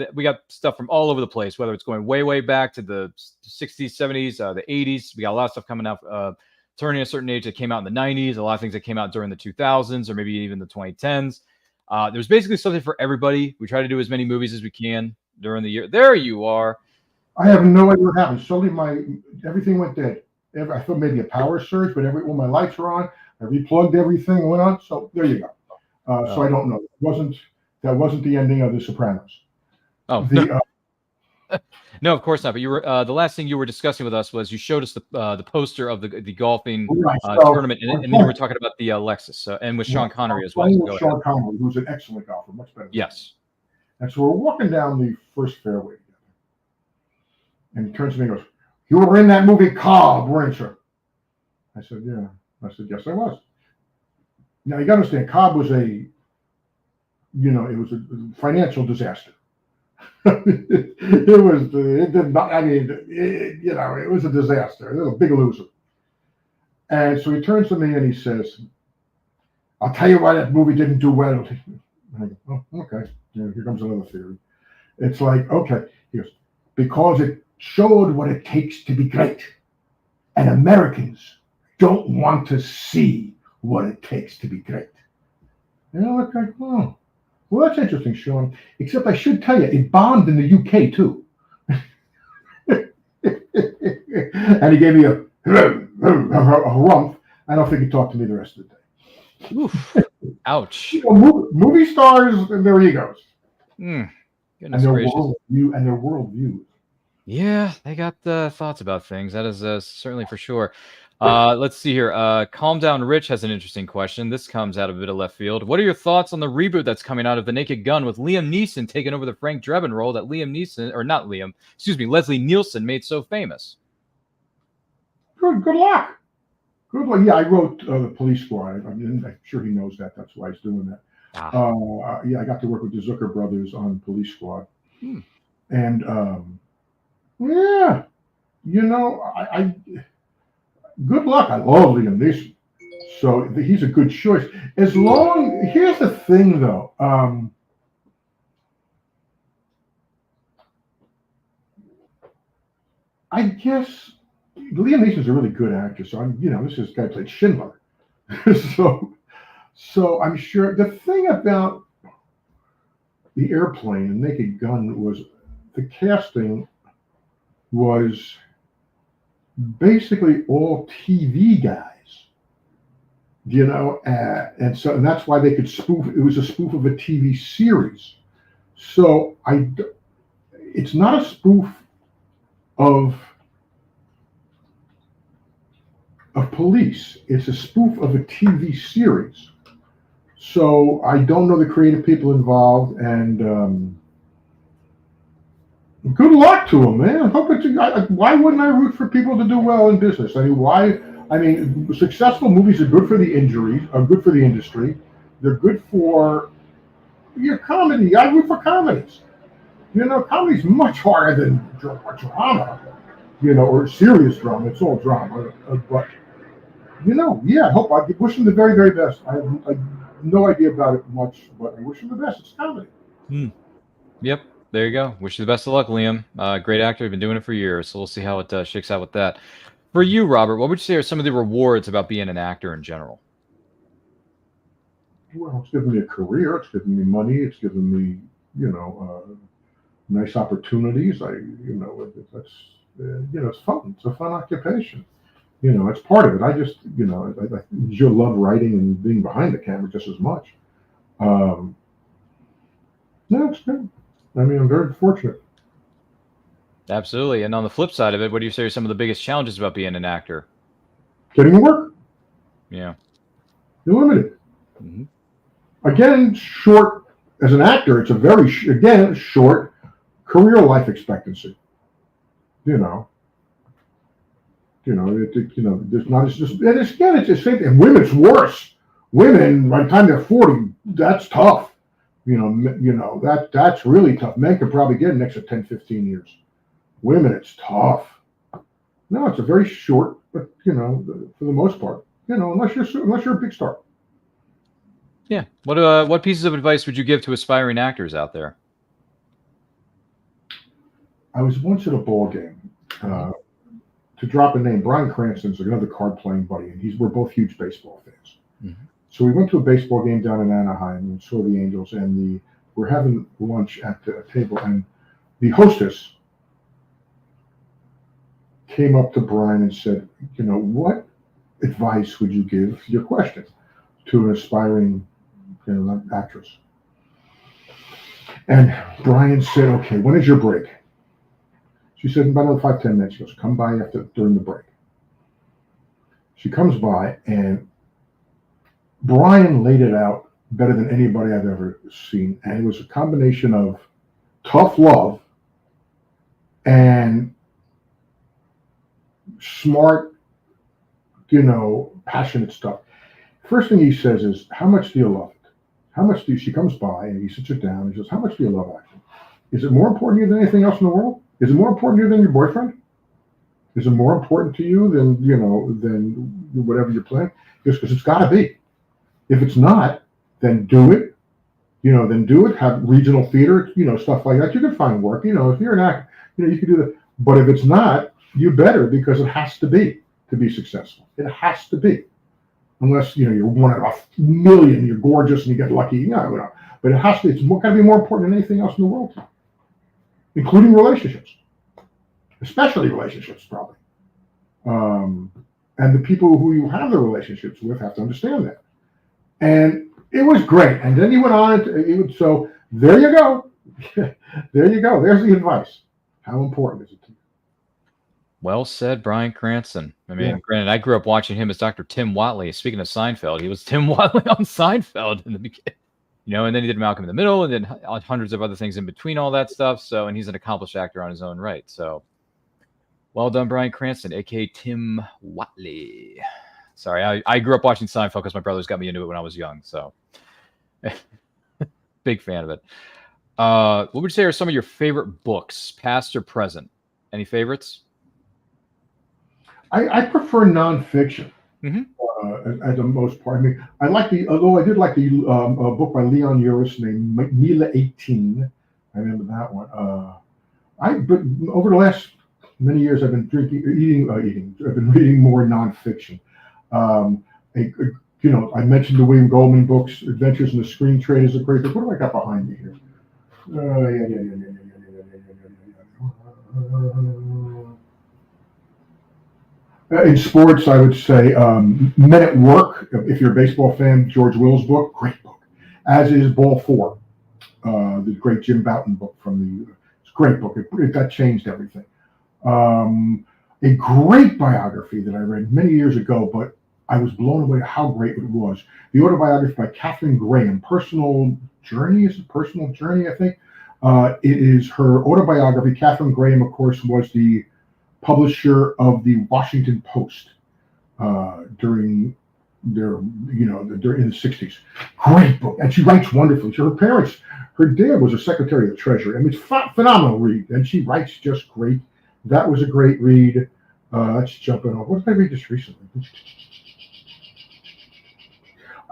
stuff from all over the place, whether it's going way back to the 60s, 70s, the 80s. We got a lot of stuff coming out, turning a certain age that came out in the 90s, a lot of things that came out during the 2000s or maybe even the 2010s. There's basically something for everybody. We try to do as many movies as we can during the year. There you are. I have no idea what happened. Suddenly everything went dead. I thought maybe a power surge, but when my lights were on, I replugged everything and went on. So there you go. So I don't know. That wasn't the ending of The Sopranos. Oh, no, of course not. But you were the last thing you were discussing with us was you showed us the poster of the golfing tournament, and then you were talking about the Lexus and with Sean Connery as well. With Sean Connery, who's an excellent golfer, much better. Yes. And so we're walking down the first fairway together, and he turns to me and goes, "You were in that movie Cobb, weren't you?" I said, "Yeah." I said, "Yes, I was." Now you got to understand, Cobb was it was a financial disaster. It was a disaster. It was a big loser. And so he turns to me and he says, "I'll tell you why that movie didn't do well." And I go, "Oh, okay. Yeah, here comes another theory." It's like, okay. He goes, "Because it showed what it takes to be great. And Americans don't want to see what it takes to be great." And I look like, oh, well, that's interesting, Sean. Except I should tell you, it bombed in the UK too. And he gave me a rump. I don't think he talked to me the rest of the day. Oof. Ouch. Movie stars and their egos. Goodness and their gracious. worldviews. Yeah, they got thoughts about things. That is certainly for sure. Let's see here. Calm Down Rich has an interesting question. This comes out of a bit of left field. What are your thoughts on the reboot that's coming out of The Naked Gun with Liam Neeson taking over the Frank Drebin role that Leslie Nielsen made so famous? Good luck. Good luck. Yeah, I wrote the Police Squad. I'm sure he knows that. That's why he's doing that. Yeah, I got to work with the Zucker brothers on Police Squad. And yeah, I good luck. I love Liam Neeson, so he's a good choice. Here's the thing, though. I guess Liam Neeson's a really good actor. So this is guy played Schindler. So I'm sure the thing about the Airplane and Naked Gun was the casting was basically all TV guys, and that's why they could spoof. It was a spoof of a TV series, so it's not a spoof of Police. It's a spoof of a TV series. So I don't know the creative people involved, and good luck to them, man. Why wouldn't I root for people to do well in business? Successful movies are good for the good for the industry. They're good for your comedy. I root for comedies. Comedy's much harder than drama, or serious drama. It's all drama, but I wish them the very, very best. I have no idea about it much, but I wish them the best. It's comedy. Yep. There you go. Wish you the best of luck, Liam. Great actor. You've been doing it for years, so we'll see how it shakes out with that. For you, Robert, what would you say are some of the rewards about being an actor in general? Well, it's given me a career. It's given me money. It's given me, nice opportunities. It's fun. It's a fun occupation. It's part of it. I just, I enjoy love writing and being behind the camera just as much. No, it's good. I'm very fortunate. Absolutely. And on the flip side of it, what do you say are some of the biggest challenges about being an actor? Getting to work. Yeah. You're limited. Again, short, as an actor, it's a very, short career life expectancy. There's not as just. And again, it's the same thing. And women's worse. Women, by the time they're 40, that's tough. That's really tough. Men could probably get an extra 10, 15 years. Women, it's tough. No, it's a very short, but for the most part, unless you're a big star. Yeah. What pieces of advice would you give to aspiring actors out there? I was once at a ball game. To drop a name, Bryan Cranston's another card-playing buddy, and we're both huge baseball fans. Mm-hmm. So we went to a baseball game down in Anaheim and saw the Angels, and we're having lunch at the table, and the hostess came up to Bryan and said, what advice would you give your question to an aspiring actress? And Bryan said, okay, when is your break? She said, about another 5-10 minutes. She goes, come by during the break. She comes by, and Bryan laid it out better than anybody I've ever seen. And it was a combination of tough love and smart, passionate stuff. First thing he says is, how much do you love it? She comes by, and he sits her down, and he says, how much do you love acting? Is it more important to you than anything else in the world? Is it more important to you than your boyfriend? Is it more important to you than whatever you're playing? Because it's got to be. If it's not, then do it. Then do it. Have regional theater, stuff like that. You can find work. If you're an actor, you can do that. But if it's not, you better, because it has to be successful. It has to be. Unless, you're one out of a million, you're gorgeous and you get lucky. But it has to. It's got to be more important than anything else in the world, including relationships, especially relationships, probably. And the people who you have the relationships with have to understand that. And it was great. And then he went on. So there you go. There you go. There's the advice. How important is it to you? Well said, Bryan Cranston. I mean, Granted, I grew up watching him as Dr. Tim Whatley. Speaking of Seinfeld, he was Tim Whatley on Seinfeld in the beginning. And then he did Malcolm in the Middle, and then hundreds of other things in between all that stuff. So, and he's an accomplished actor on his own right. So, well done, Bryan Cranston, aka Tim Whatley. Sorry, I grew up watching Seinfeld because my brothers got me into it when I was young. So, big fan of it. What would you say are some of your favorite books, past or present? Any favorites? I prefer nonfiction. Mm-hmm. At the most part. I mean, although I did like the book by Leon Uris named Mila 18. I remember that one. But over the last many years, I've been I've been reading more nonfiction. I mentioned the William Goldman books. Adventures in the Screen Trade is a great book. What do I got behind me here? In sports, I would say Men at Work. If you're a baseball fan, George Will's book, great book. As is Ball 4, the great Jim Bouton book it's a great book. That changed everything. A great biography that I read many years ago, but I was blown away at how great it was. The autobiography by Katharine Graham, Personal Journey, I think. It is her autobiography. Katharine Graham, of course, was the publisher of the Washington Post during in the 60s. Great book. And she writes wonderfully. Her dad was a Secretary of the Treasury. I mean, it's phenomenal read. And she writes just great. That was a great read. Let's jump in. What did I read just recently?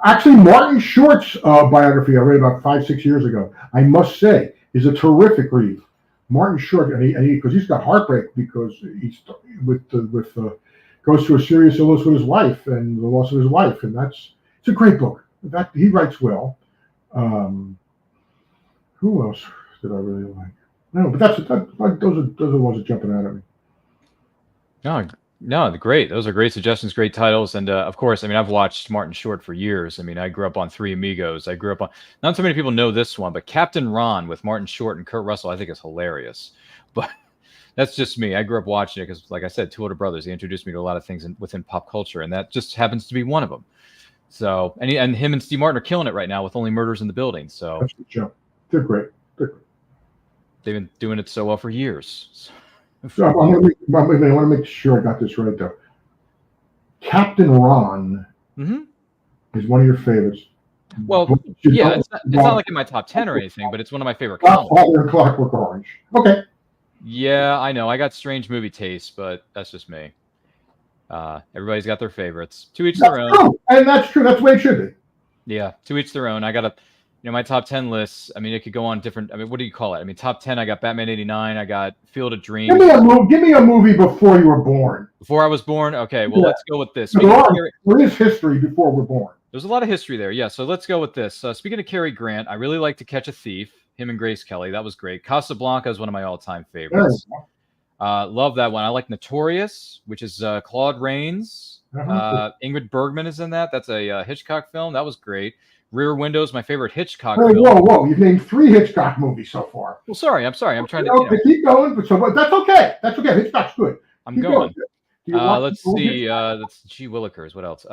Actually, Martin Short's biography I read about 5-6 years ago, I must say, is a terrific read. Martin Short, because he's got heartbreak because he's goes through a serious illness with his wife and the loss of his wife, and it's a great book. That he writes well. Who else did I really like? No, but those are the ones that jumping out at me. No, great. Those are great suggestions, great titles, and of course, I mean, I've watched Martin Short for years. I mean, I grew up on Three Amigos. I grew up on, not so many people know this one, but Captain Ron with Martin Short and Kurt Russell, I think is hilarious. But that's just me. I grew up watching it because, like I said, two older brothers. They introduced me to a lot of things within pop culture, and that just happens to be one of them. So, and him and Steve Martin are killing it right now with Only Murders in the Building. So that's a good show. They're great. They've been doing it so well for years. So I want to make sure I got this right, though. Captain Ron is one of your favorites. Well, But you yeah, don't- it's not like in my top 10 or anything, but it's one of my favorite comics. Godfather and Clockwork Orange. Okay. Yeah, I know. I got strange movie tastes, but that's just me. Everybody's got their favorites. To each their own. True. And that's true. That's the way it should be. Yeah, to each their own. I got my top 10 lists. I mean, it could go on different. I mean, what do you call it? I mean, top 10. I got Batman '89. I got Field of Dreams. Give me a movie before you were born. Before I was born. Okay, well, let's go with this. There is history before we're born. There's a lot of history there. Yeah, so let's go with this. Speaking of Cary Grant, I really like To Catch a Thief. Him and Grace Kelly. That was great. Casablanca is one of my all-time favorites. Love that one. I like Notorious, which is Claude Rains. Ingrid Bergman is in that. That's a Hitchcock film. That was great. Rear Window is my favorite Hitchcock film. Whoa. You've named 3 Hitchcock movies so far. Well, sorry. I'm trying to... Keep going. But that's okay. That's okay. Hitchcock's good. I'm going. Let's see. That's G. Willikers. What else?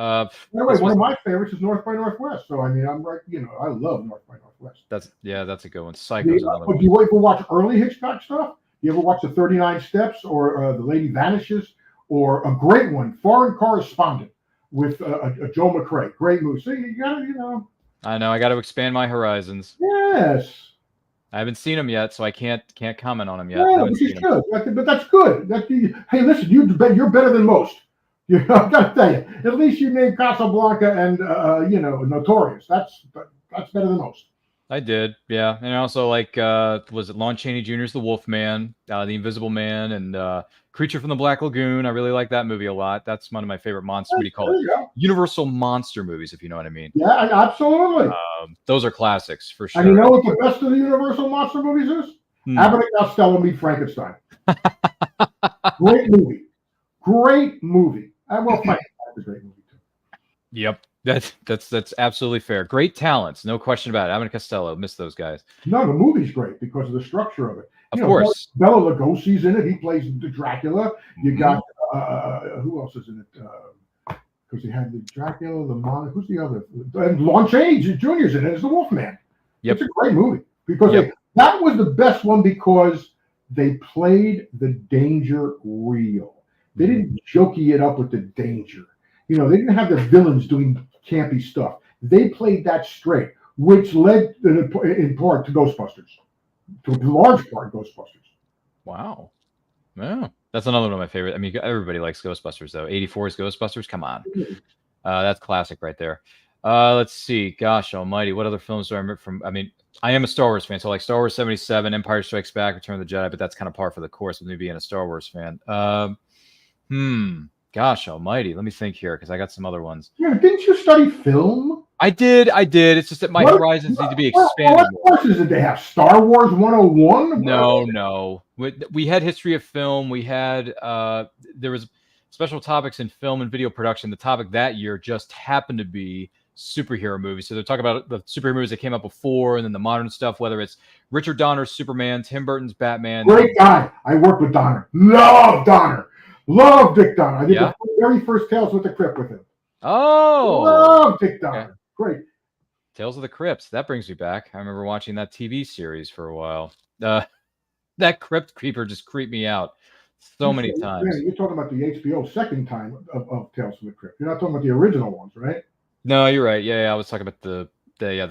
One of my favorites is North by Northwest. So, I mean, I'm right. I love North by Northwest. That's a good one. Psycho's another one. Do you ever watch early Hitchcock stuff? You ever watch the 39 Steps or The Lady Vanishes, or a great one, Foreign Correspondent with Joe McCrea? Great movie. So you got to, I know. I got to expand my horizons. Yes. I haven't seen them yet, so I can't comment on them yet. Yeah, which is good. But that's good. Hey, listen, you're better than most. I've got to tell you. At least you named Casablanca and Notorious. That's better than most. I did, yeah. And I also like, was it Lon Chaney Jr.'s The Wolfman, The Invisible Man, and Creature from the Black Lagoon. I really like that movie a lot. That's one of my favorite monster, what do you call it? Universal monster movies, if you know what I mean. Yeah, absolutely. Those are classics, for sure. And you know what the best of the Universal monster movies is? Abbott and Costello Meet Frankenstein. Great movie. Great movie. Well, Frankenstein's a great movie, too. Yep. That's absolutely fair. Great talents, no question about it. Abbott and Costello, miss those guys. No, the movie's great because of the structure of it. Of course. Bela Lugosi's in it. He plays the Dracula. You got who else is in it? Because he had the Dracula, who's the other? And Lon Chaney Jr.'s in it as the Wolfman. Yep. It's a great movie because that was the best one because they played the danger real. They didn't jokey it up with the danger. They didn't have the villains doing campy stuff. They played that straight, which led in part to Ghostbusters, to a large part Ghostbusters. Wow. Yeah. That's another one of my favorite. I mean, everybody likes Ghostbusters, though. 84's Ghostbusters, come on. That's classic right there. Let's see. Gosh almighty, what other films do I remember from? I mean, I am a Star Wars fan, so like Star Wars 77, Empire Strikes Back, Return of the Jedi, but that's kind of par for the course with me being a Star Wars fan. Gosh almighty. Let me think here because I got some other ones. Yeah, didn't you study film? I did. It's just that my horizons need to be expanded. What courses did they have? Star Wars 101? No. We had history of film. We had there was special topics in film and video production. The topic that year just happened to be superhero movies. So they're talking about the superhero movies that came out before and then the modern stuff, whether it's Richard Donner's Superman, Tim Burton's Batman. Great guy. I worked with Donner. Love Donner. Love Dick Donner. I did the very first Tales with the Crypt with him. Oh. Love Dick Donner. Okay. Great. Tales of the Crypt. That brings me back. I remember watching that TV series for a while. That Crypt Keeper just creeped me out so many times. You're talking about the HBO second time of Tales from the Crypt. You're not talking about the original ones, right? No, you're right. Yeah, I was talking about the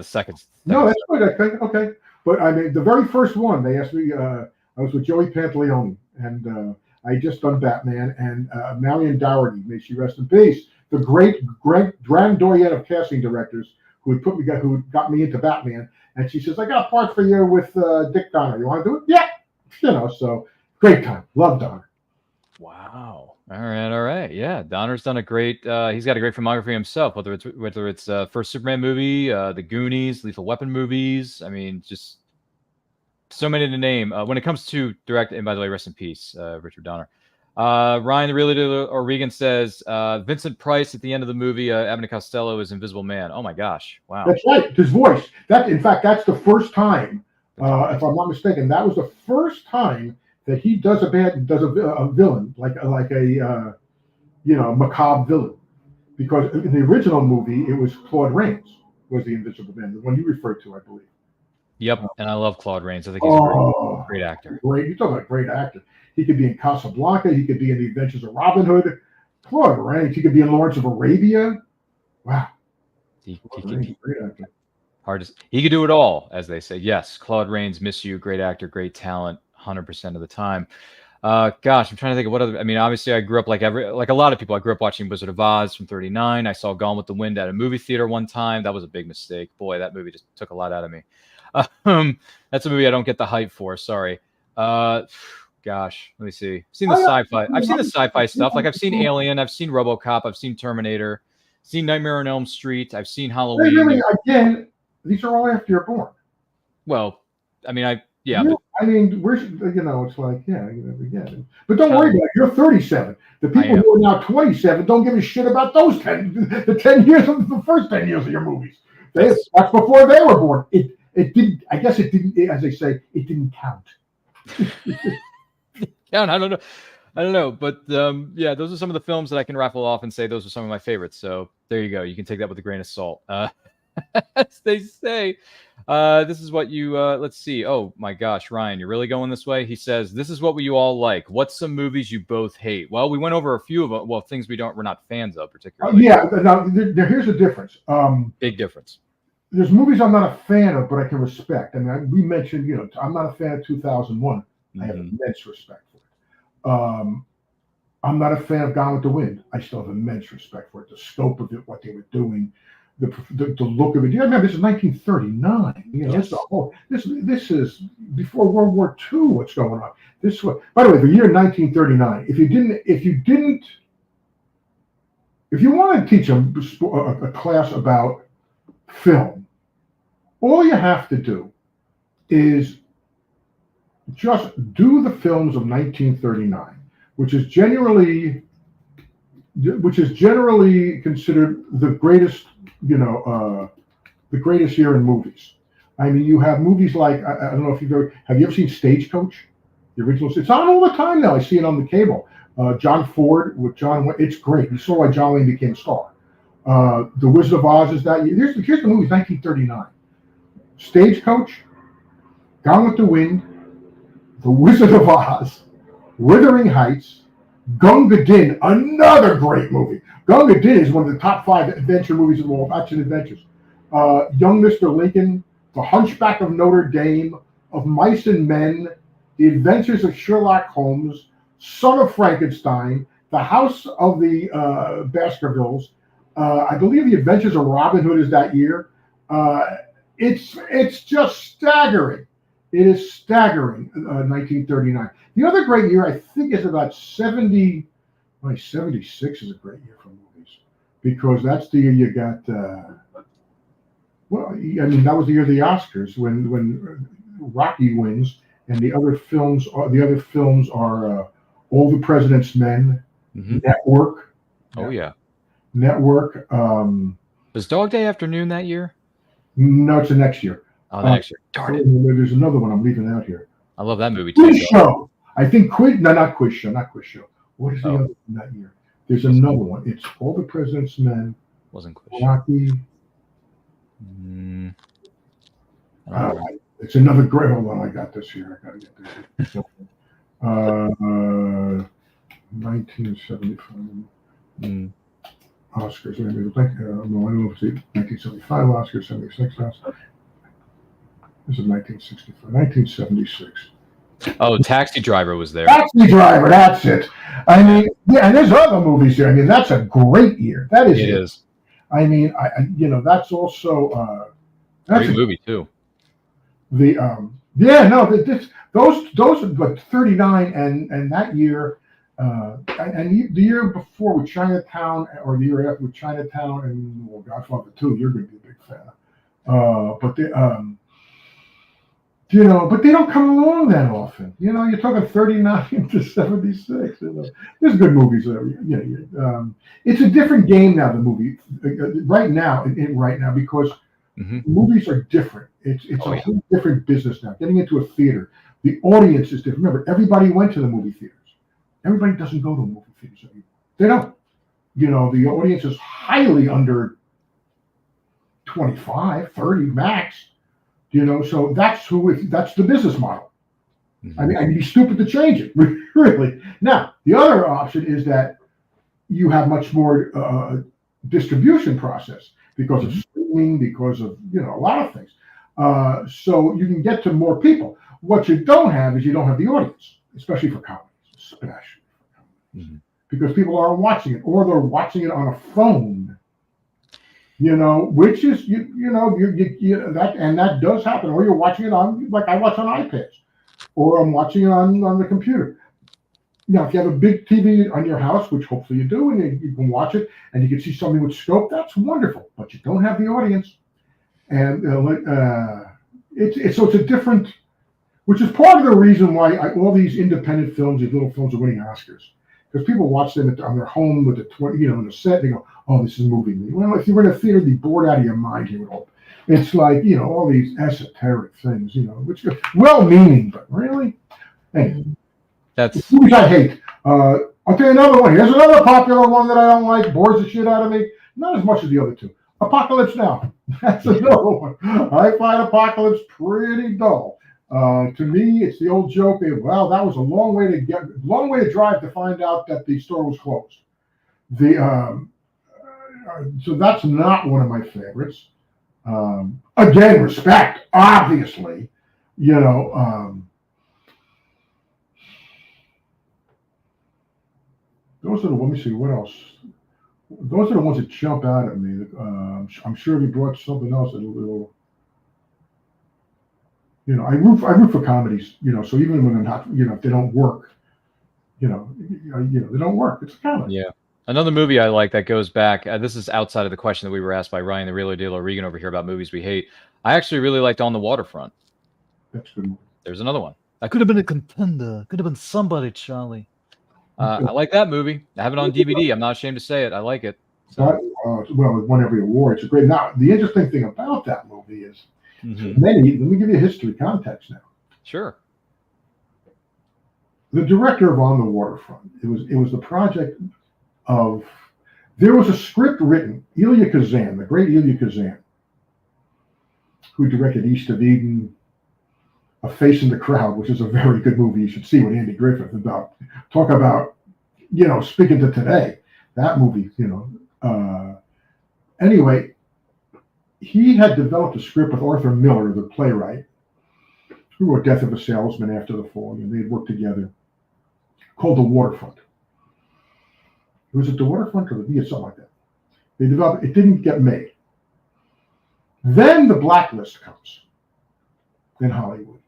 second. No, that's good. Okay. But I mean, the very first one, they asked me, I was with Joey Pantaleone, and I had just done Batman, and Marion Dougherty, may she rest in peace, the great grand doyen of casting directors who got me into Batman, and she says, I got a part for you with Dick Donner. You want to do it? Yeah. So great time. Love Donner. Wow. All right. Yeah, Donner's done a great. He's got a great filmography himself. Whether it's first Superman movie, the Goonies, Lethal Weapon movies. I mean, just so many to name. When it comes to direct, and by the way, rest in peace, Richard Donner. Ryan the Realtor O'Regan says Vincent Price at the end of the movie, Abbott and Costello is Invisible Man. Oh my gosh! Wow. That's right. His voice. In fact, that's the first time. If I'm not mistaken, that was the first time that he does a villain like a macabre villain, because in the original movie it was Claude Rains was the Invisible Man, the one you referred to, I believe. Yep, and I love Claude Rains. I think he's a great actor. Great, you're talking about a great actor. He could be in Casablanca. He could be in The Adventures of Robin Hood. Claude Rains. He could be in Lawrence of Arabia. Wow. He Rains, great actor. he could do it all, as they say. Yes, Claude Rains, miss you, great actor, great talent, 100% of the time. Gosh, I'm trying to think of what other. I mean, obviously, I grew up like a lot of people. I grew up watching Wizard of Oz from '39. I saw Gone with the Wind at a movie theater one time. That was a big mistake. Boy, that movie just took a lot out of me. That's a movie I don't get the hype for. Sorry. Gosh, let me see. I've seen the sci-fi. I've seen the sci-fi stuff. Like I've seen Alien. I've seen RoboCop. I've seen Terminator. Seen Nightmare on Elm Street. I've seen Halloween. Really, again, these are all after you're born. Well, I mean, Yeah, I mean, it's like, again. But don't worry about it. You're 37. The people who are now 27 don't give a shit about those 10 years of the first 10 years of your movies. That's before they were born. It didn't. I guess it didn't. As they say, it didn't count. Yeah, I don't know, but yeah, those are some of the films that I can raffle off and say those are some of my favorites. So there you go. You can take that with a grain of salt. As they say, this is what you. Let's see. Oh my gosh, Ryan, you're really going this way? He says, "This is what you all like. What's some movies you both hate?" Well, we went over a few of them. Well, things we're not fans of particularly. Yeah. Now, here's the difference. Big difference. There's movies I'm not a fan of, but I can respect. I mean, we mentioned, I'm not a fan of 2001. I have immense respect for it. I'm not a fan of Gone with the Wind. I still have immense respect for it. The scope of it, what they were doing, the look of it. You remember, this is 1939. Yes. This is before World War II. What's going on? By the way, the year 1939. If you want to teach a class about film, all you have to do is just do the films of 1939, which is generally considered the greatest, the greatest year in movies. I mean, you have movies like, I don't know if have you ever seen Stagecoach? The original. It's on all the time now. I see it on the cable. John Ford with John Wayne. It's great. You saw why John Wayne became a star. The Wizard of Oz is that year. Here's the movie, 1939. Stagecoach, Gone with the Wind, The Wizard of Oz, Wuthering Heights, Gunga Din, another great movie. Gunga Din is one of the top 5 adventure movies of all, action adventures. Young Mr. Lincoln, The Hunchback of Notre Dame, Of Mice and Men, The Adventures of Sherlock Holmes, Son of Frankenstein, The House of the Baskervilles. I believe The Adventures of Robin Hood is that year. It's just staggering. It is staggering, 1939. The other great year, I think, is about 70. 76 is a great year for movies because that's the year you got. That was the year of the Oscars when Rocky wins, and the other films are All the President's Men, Network. Oh yeah, Network. Was Dog Day Afternoon that year? No, it's the next year. Oh, the next year. Darn it. There's another one I'm leaving out here. I love that movie too. Quiz Show. I think not Quiz Show. What is the other one that year? There's another one. It's All the President's Men. Wasn't Quiz Show. Rocky. It's another great. Hold on, I got this here. I gotta get this. 1975. Oscars. I don't know if it's 1975 Oscars, 76 Oscars. This is 1965, 1976. Oh, Taxi Driver was there. Taxi Driver, that's it. I mean, yeah, and there's other movies here. I mean, that's a great year. That is. It is. I mean, that's also that's great movie too. Those but 39 and that year. And the year before with Chinatown, or the year after with Chinatown and Godfather 2, you're going to be a big fan. But they don't come along that often. You're talking 39 to 76. There's good movies there. It's a different game now. The movie right now, because movies are different. It's a whole different business now. Getting into a theater, the audience is different. Remember, everybody went to the movie theaters. Everybody doesn't go to movie theaters anymore. They don't. The audience is highly under 25, 30 max. So that's the business model. I mean, I'd be stupid to change it, really. Now, the other option is that, you have much more distribution process because of streaming, because of a lot of things. So you can get to more people. What you don't have is you don't have the audience, especially for comedies, because people aren't watching it, or they're watching it on a phone. Which is that does happen. Or you're watching it on, like I watch on iPads, or I'm watching it on the computer. If you have a big TV on your house, which hopefully you do, and you can watch it, and you can see something with scope, that's wonderful. But you don't have the audience, and it's a different, which is part of the reason why all these independent films, these little films, are winning Oscars, because people watch them on their home with in the set, and they go, "Oh, this is moving me." Well, if you were in a theater, you'd be bored out of your mind here. It's like all these esoteric things, which are well-meaning, but really, anyway. That's movies I hate. I'll tell you another one. Here's another popular one that I don't like. Bores the shit out of me. Not as much as the other two. Apocalypse Now. That's another one. I find Apocalypse pretty dull. To me, it's the old joke. Well, that was a long way to drive to find out that the store was closed. So that's not one of my favorites. Again, respect, obviously. Those are let me see, what else? Those are the ones that jump out at me. I'm sure you brought something else that will, I root for comedies, so even when they're not, if they don't work, they don't work. It's a comedy. Yeah. Another movie I like that goes back, this is outside of the question that we were asked by Ryan, the Real Deal Regan over here about movies we hate. I actually really liked On the Waterfront. That's a good movie. There's another one. That could have been a contender. Could have been somebody, Charlie. I like that movie. I have it on DVD. I'm not ashamed to say it. I like it. So. Well, it won every award. It's a great. Now, the interesting thing about that movie is, let me give you a history context now. Sure. The director of On the Waterfront, it was the project of, there was a script written, Elia Kazan, the great Elia Kazan, who directed East of Eden, A Face in the Crowd, which is a very good movie. You should see what Andy Griffith about. Talk about, speaking to today, that movie, Anyway, he had developed a script with Arthur Miller, the playwright, who wrote Death of a Salesman after the fall. They had worked together, called The Waterfront. Was it The Waterfront or something like that? They developed, it didn't get made. Then The Blacklist comes in Hollywood.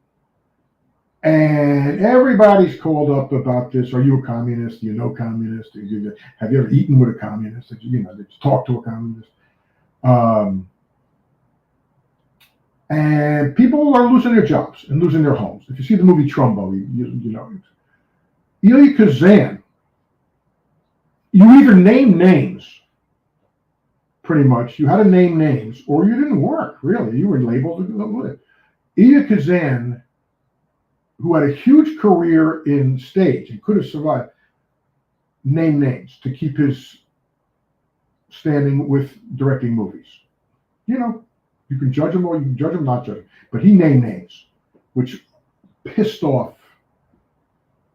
And everybody's called up about this. Are you a communist? Do you know communists? Have you ever eaten with a communist? Did you talk to a communist? And people are losing their jobs and losing their homes. If you see the movie Trumbo, you know. Elia Kazan, you either name names, pretty much. You had to name names, or you didn't work, really. You were labeled. Elia Kazan, who had a huge career in stage and could have survived, name names to keep his standing with directing movies. You can judge him or you can judge him, not judge him. But he named names, which pissed off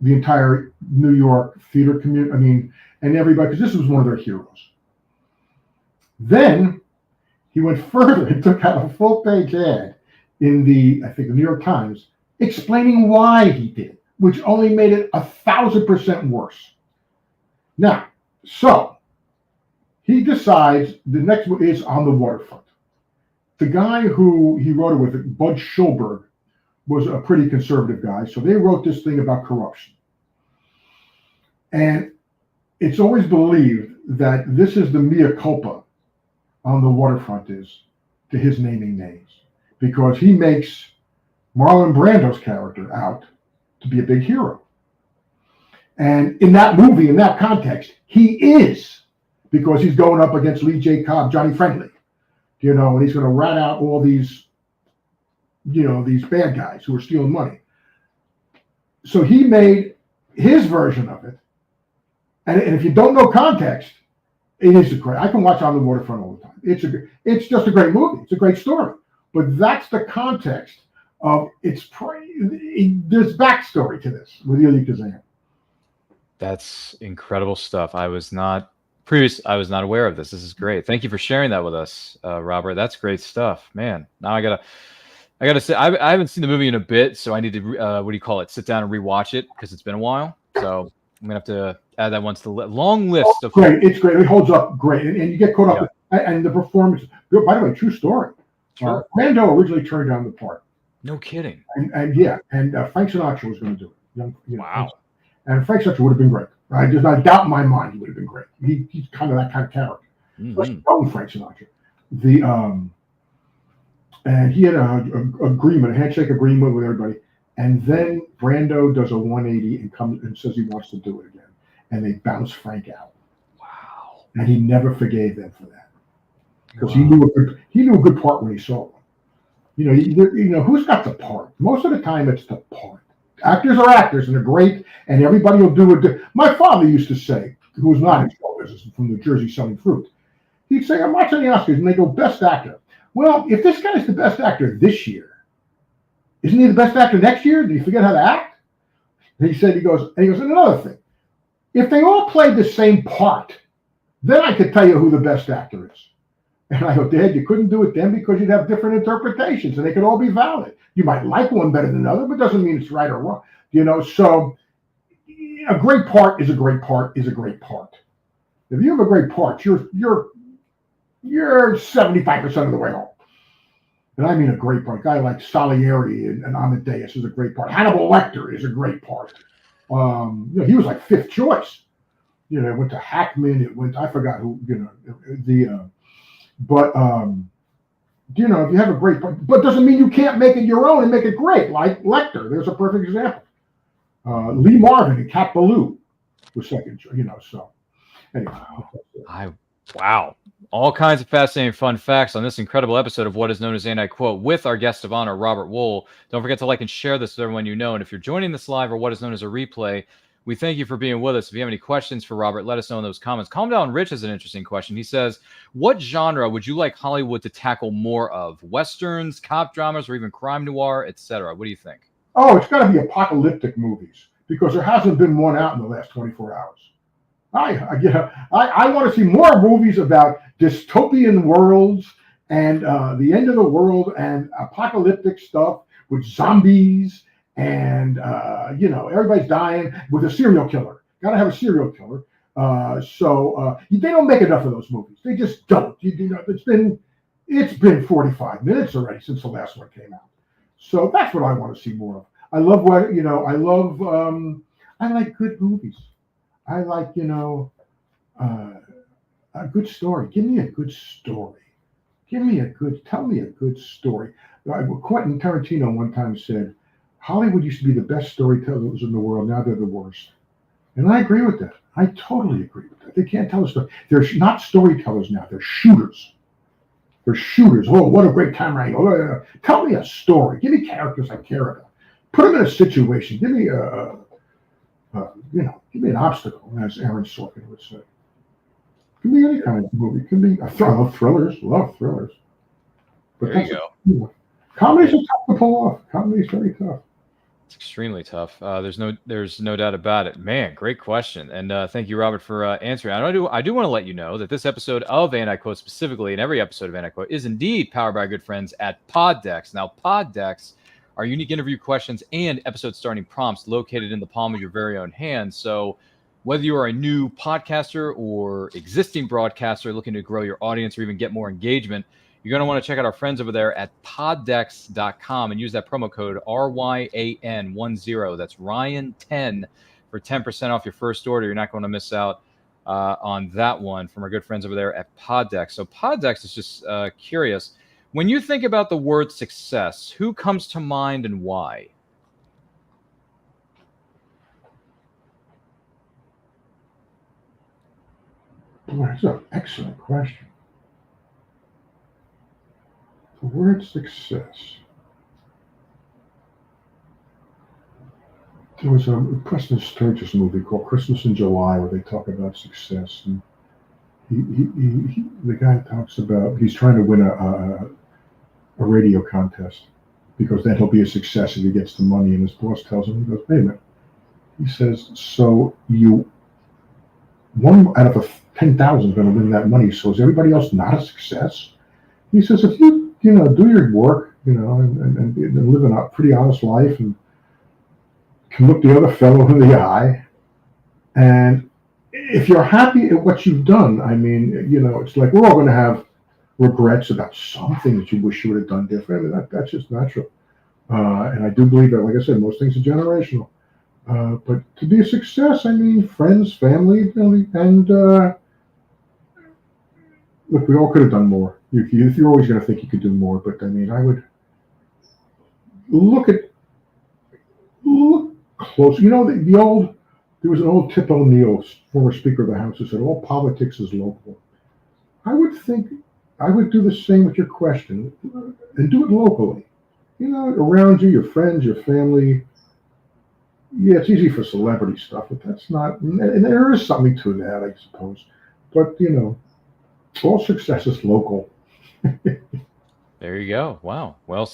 the entire New York theater community. And everybody, because this was one of their heroes. Then he went further and took out a full-page ad in the New York Times, explaining why he did it, which only made it 1,000% worse. Now, so he decides the next one is On the Waterfront. The guy who he wrote it with, Bud Schulberg, was a pretty conservative guy, so they wrote this thing about corruption. And it's always believed that this is the mea culpa On the Waterfront is to his naming names, because he makes Marlon Brando's character out to be a big hero. And in that movie, in that context, he is, because he's going up against Lee J. Cobb, Johnny Friendly, and he's going to rat out all these, these bad guys who are stealing money. So he made his version of it. And if you don't know context, it is great. I can watch On the Waterfront all the time. It's just a great movie. It's a great story. But that's the context of there's backstory to this with Elia Kazan. That's incredible stuff. I was not I was not aware of this. This is great. Thank you for sharing that with us, Robert. That's great stuff, man. Now I gotta say, I haven't seen the movie in a bit, so I need to what do you call it? Sit down and rewatch it because it's been a while. So I'm gonna have to add that one to the long list of. Great, it's great. It holds up great, and you get caught up. And the performance. By the way, true story. Sure. Brando originally turned down the part. No kidding. And Frank Sinatra was going to do it. Wow. And Frank Sinatra would have been great. I doubt in my mind he would have been great. He's kind of that kind of character. Mm-hmm. Frank Sinatra. And he had a agreement, a handshake agreement with everybody. And then Brando does a 180 and comes and says he wants to do it again. And they bounce Frank out. Wow. And he never forgave them for that. Because he knew a good part when he saw one. Who's got the part? Most of the time, it's the part. Actors are actors, and they're great, and everybody will do it. My father used to say, who was not in show business, from New Jersey selling fruit, he'd say, I'm watching the Oscars, and they go, best actor. Well, if this guy's the best actor this year, isn't he the best actor next year? Did he forget how to act? And he goes, and another thing. If they all played the same part, then I could tell you who the best actor is. And I go, Dad, you couldn't do it then because you'd have different interpretations and they could all be valid. You might like one better than another, but it doesn't mean it's right or wrong. So a great part is a great part is a great part. If you have a great part, you're 75% of the way home. And I mean a great part. A guy like Salieri and Amadeus is a great part. Hannibal Lecter is a great part. He was like fifth choice. It went to Hackman. I forgot who, But if you have a great part, but doesn't mean you can't make it your own and make it great. Like Lecter, there's a perfect example. Lee Marvin and Cat Ballou was second. So anyway. Wow. All kinds of fascinating fun facts on this incredible episode of what is known as And I Quote with our guest of honor, Robert Wuhl. Don't forget to like and share this with everyone you know. And if you're joining this live or what is known as a replay, we thank you for being with us. If you have any questions for Robert, let us know in those comments. Calm Down Rich has an interesting question. He says, what genre would you like Hollywood to tackle more of? Westerns, cop dramas, or even crime noir, etc.? What do you think? Oh, it's got to be apocalyptic movies because there hasn't been one out in the last 24 hours. I want to see more movies about dystopian worlds and the end of the world and apocalyptic stuff with zombies and everybody's dying with a serial killer. Got to have a serial killer. They don't make enough of those movies. They just don't. It's been 45 minutes already since the last one came out. So that's what I want to see more of. I like good movies. I like, a good story. Give me a good story. Tell me a good story. Quentin Tarantino one time said, Hollywood used to be the best storytellers in the world. Now they're the worst. And I agree with that. I totally agree with that. They can't tell a story. They're not storytellers now. They're shooters. Oh, what a great camera angle. Tell me a story. Give me characters I care about. Put them in a situation. Give me give me an obstacle, as Aaron Sorkin would say. Give me any kind of movie. Give me thrillers. Love thrillers. But there you go. Comedies are tough to pull off. Comedy's very tough. It's extremely tough. There's no doubt about it. Man, great question. And thank you, Robert, for answering. I do want to let you know that this episode of And I Quote specifically, and every episode of And I Quote, is indeed powered by our good friends at Poddex. Now, Poddex are unique interview questions and episode starting prompts located in the palm of your very own hand. So whether you are a new podcaster or existing broadcaster looking to grow your audience or even get more engagement, you're going to want to check out our friends over there at poddex.com and use that promo code RYAN10. That's Ryan10 for 10% off your first order. You're not going to miss out on that one from our good friends over there at Poddex. So Poddex is just curious. When you think about the word success, who comes to mind and why? Boy, that's an excellent question. The word success. There was a Preston Sturges movie called Christmas in July where they talk about success. And the guy talks about he's trying to win a radio contest because then he'll be a success if he gets the money. And his boss tells him, he goes, wait a minute. He says, so you, one out of 10,000 is going to win that money. So is everybody else not a success? He says, if you do your work, and live a pretty honest life and can look the other fellow in the eye, and if you're happy at what you've done, I mean, it's like we're all going to have regrets about something that you wish you would have done different. I mean, that's just natural. And I do believe that, like I said, most things are generational. But to be a success, I mean, friends, family, and look, we all could have done more. You're always going to think you could do more, but I mean, I would look close. There was an old Tip O'Neill, former Speaker of the House, who said all politics is local. I would do the same with your question, and do it locally. Around you, your friends, your family. Yeah, it's easy for celebrity stuff, but that's not. And there is something to that, I suppose. But all success is local. There you go. Wow. Well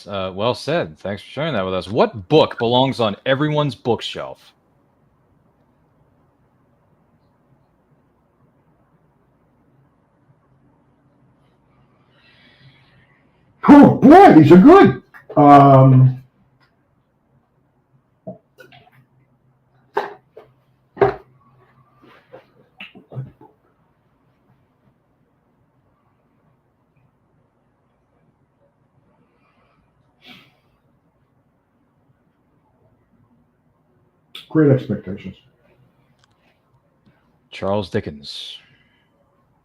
said. Thanks for sharing that with us. What book belongs on everyone's bookshelf? Oh boy, these are good. Great Expectations. Charles Dickens.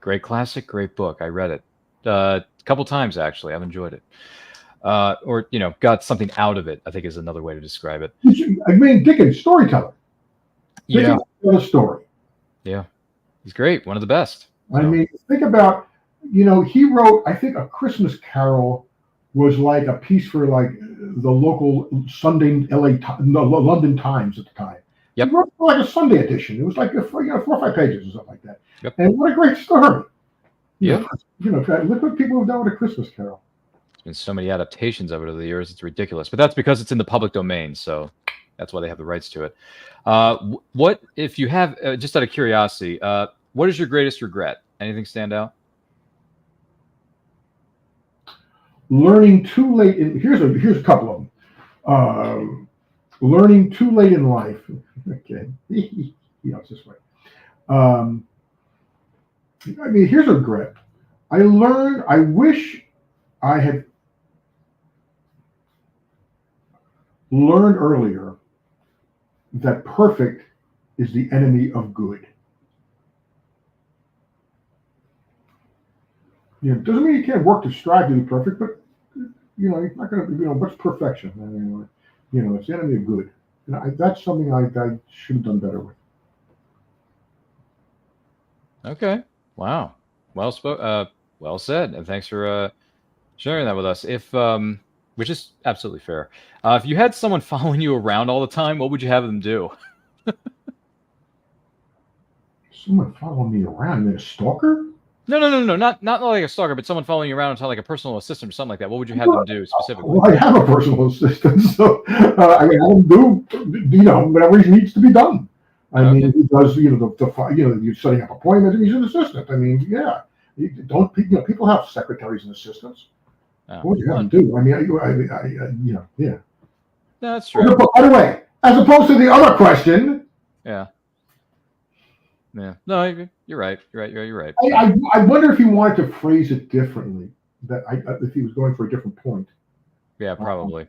Great classic, great book. I read it a couple times, actually. I've enjoyed it. Or, got something out of it, I think is another way to describe it. I mean, Dickens, storyteller. Yeah. A story. Yeah. He's great. One of the best. I mean, think about, he wrote, I think, A Christmas Carol was like a piece for like the local Sunday London Times at the time. Yep. He wrote like a Sunday edition. It was like 4 or 5 pages or something like that. Yep. And what a great story. Yeah. Look what people have done with A Christmas Carol. There's been so many adaptations of it over the years. It's ridiculous. But that's because it's in the public domain. So that's why they have the rights to it. What, if you have, just out of curiosity, what is your greatest regret? Anything stand out? Learning too late here's a couple of them. Learning too late in life. Okay. It's this way. I mean, here's a regret. I wish I had learned earlier that perfect is the enemy of good. Doesn't mean you can't work to strive to be perfect, but you're not going to. What's perfection? I mean, it's the enemy of good. That's something I should have done better with. Okay. Wow. Well said, and thanks for sharing that with us. Which is absolutely fair. If you had someone following you around all the time, what would you have them do? Someone following me around? I mean, a stalker? No, not like a stalker, but someone following you around until like a personal assistant or something like that. What would you have them do specifically? Well, I have a personal assistant, so I mean, I have him do whatever needs to be done. I mean, he does you're setting up appointments, and he's an assistant. I mean, yeah, people have secretaries and assistants. What would you have them do? I mean, yeah. No, that's true. By the way, as opposed to the other question. Yeah. Yeah. No, you're right. You're right. I wonder if he wanted to phrase it differently. If he was going for a different point. Yeah, probably.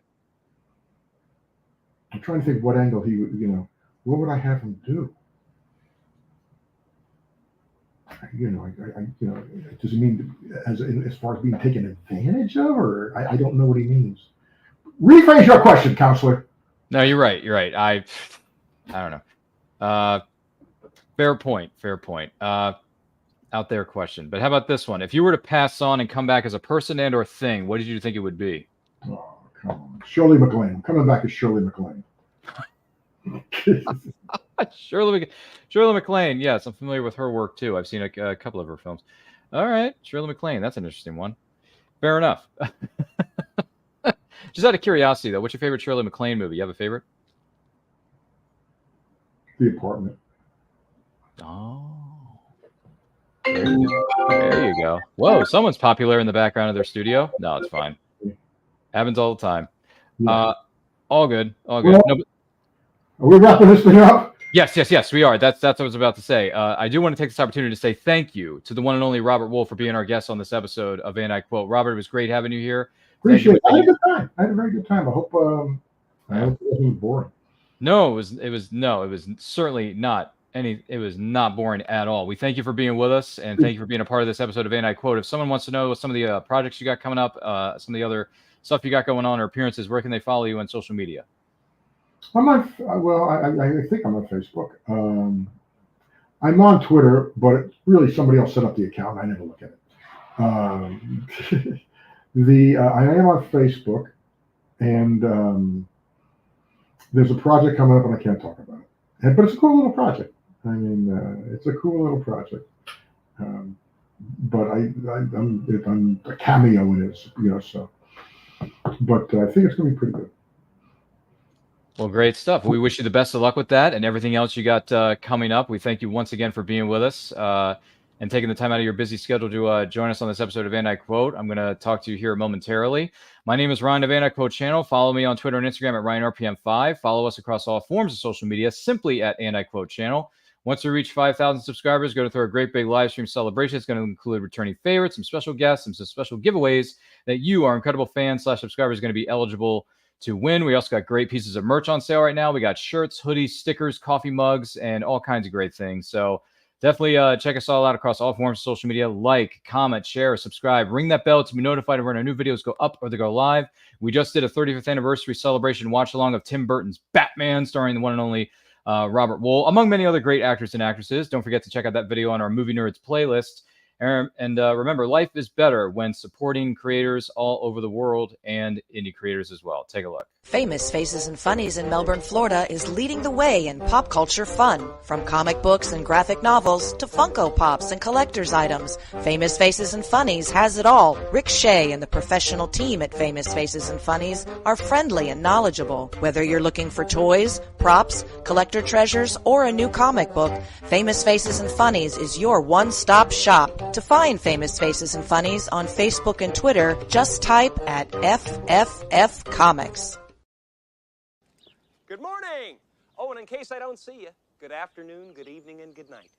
I'm trying to think what angle he would. What would I have him do? Does he mean as far as being taken advantage of, or I don't know what he means. Rephrase your question, counselor. No, you're right. I don't know. Fair point. Out there question. But how about this one? If you were to pass on and come back as a person and or thing, what did you think it would be? Oh, come on. Shirley MacLaine. I'm coming back as Shirley MacLaine. Shirley MacLaine. Yes, I'm familiar with her work too. I've seen a couple of her films. All right, Shirley MacLaine. That's an interesting one. Fair enough. Just out of curiosity, though, what's your favorite Shirley MacLaine movie? You have a favorite? The Apartment. Oh. There you go. Whoa, someone's popular in the background of their studio. No, it's fine. Happens all the time. Yeah. All good. All good. Well, No, are we wrapping this thing up? yes, we are. That's what I was about to say. I do want to take this opportunity to say thank you to the one and only Robert Wuhl for being our guest on this episode of And I Quote. Robert, it was great having you here. Appreciate it. I had a good time. I had a very good time. I hope it wasn't boring. No, it was certainly not it was not boring at all. We thank you for being with us, and thank you for being a part of this episode of And I Quote. If someone wants to know some of the projects you got coming up, some of the other stuff you got going on or appearances, where can they follow you on social media? I'm on. Well, I think I'm on Facebook. I'm on Twitter, but really somebody else set up the account. I never look at it. I am on Facebook, and there's a project coming up, and I can't talk about it. But it's a cool little project. I mean, it's a cool little project. But I'm a cameo in it, so. But I think it's going to be pretty good. Well, great stuff. We wish you the best of luck with that and everything else you got coming up. We thank you once again for being with us and taking the time out of your busy schedule to join us on this episode of And I Quote. I'm going to talk to you here momentarily. My name is Ryan of And I Quote channel. Follow me on Twitter and Instagram at RyanRPM5. Follow us across all forms of social media simply at And I Quote channel. Once we reach 5,000 subscribers, go to throw a great big live stream celebration. It's going to include returning favorites, some special guests, some special giveaways that you, our incredible fans / subscribers, are going to be eligible to win. We also got great pieces of merch on sale right now. We got shirts, hoodies, stickers, coffee mugs, and all kinds of great things. So definitely check us all out across all forms of social media. Like, comment, share, subscribe. Ring that bell to be notified of when our new videos go up or they go live. We just did a 35th anniversary celebration watch along of Tim Burton's Batman, starring the one and only Robert Wuhl, among many other great actors and actresses. Don't forget to check out that video on our Movie Nerds playlist. And remember, life is better when supporting creators all over the world and indie creators as well. Take a look. Famous Faces and Funnies in Melbourne, Florida is leading the way in pop culture fun. From comic books and graphic novels to Funko Pops and collector's items, Famous Faces and Funnies has it all. Rick Shea and the professional team at Famous Faces and Funnies are friendly and knowledgeable. Whether you're looking for toys, props, collector treasures, or a new comic book, Famous Faces and Funnies is your one-stop shop. To find Famous Faces and Funnies on Facebook and Twitter, just type at FFF Comics. Good morning. Oh, and in case I don't see you, good afternoon, good evening, and good night.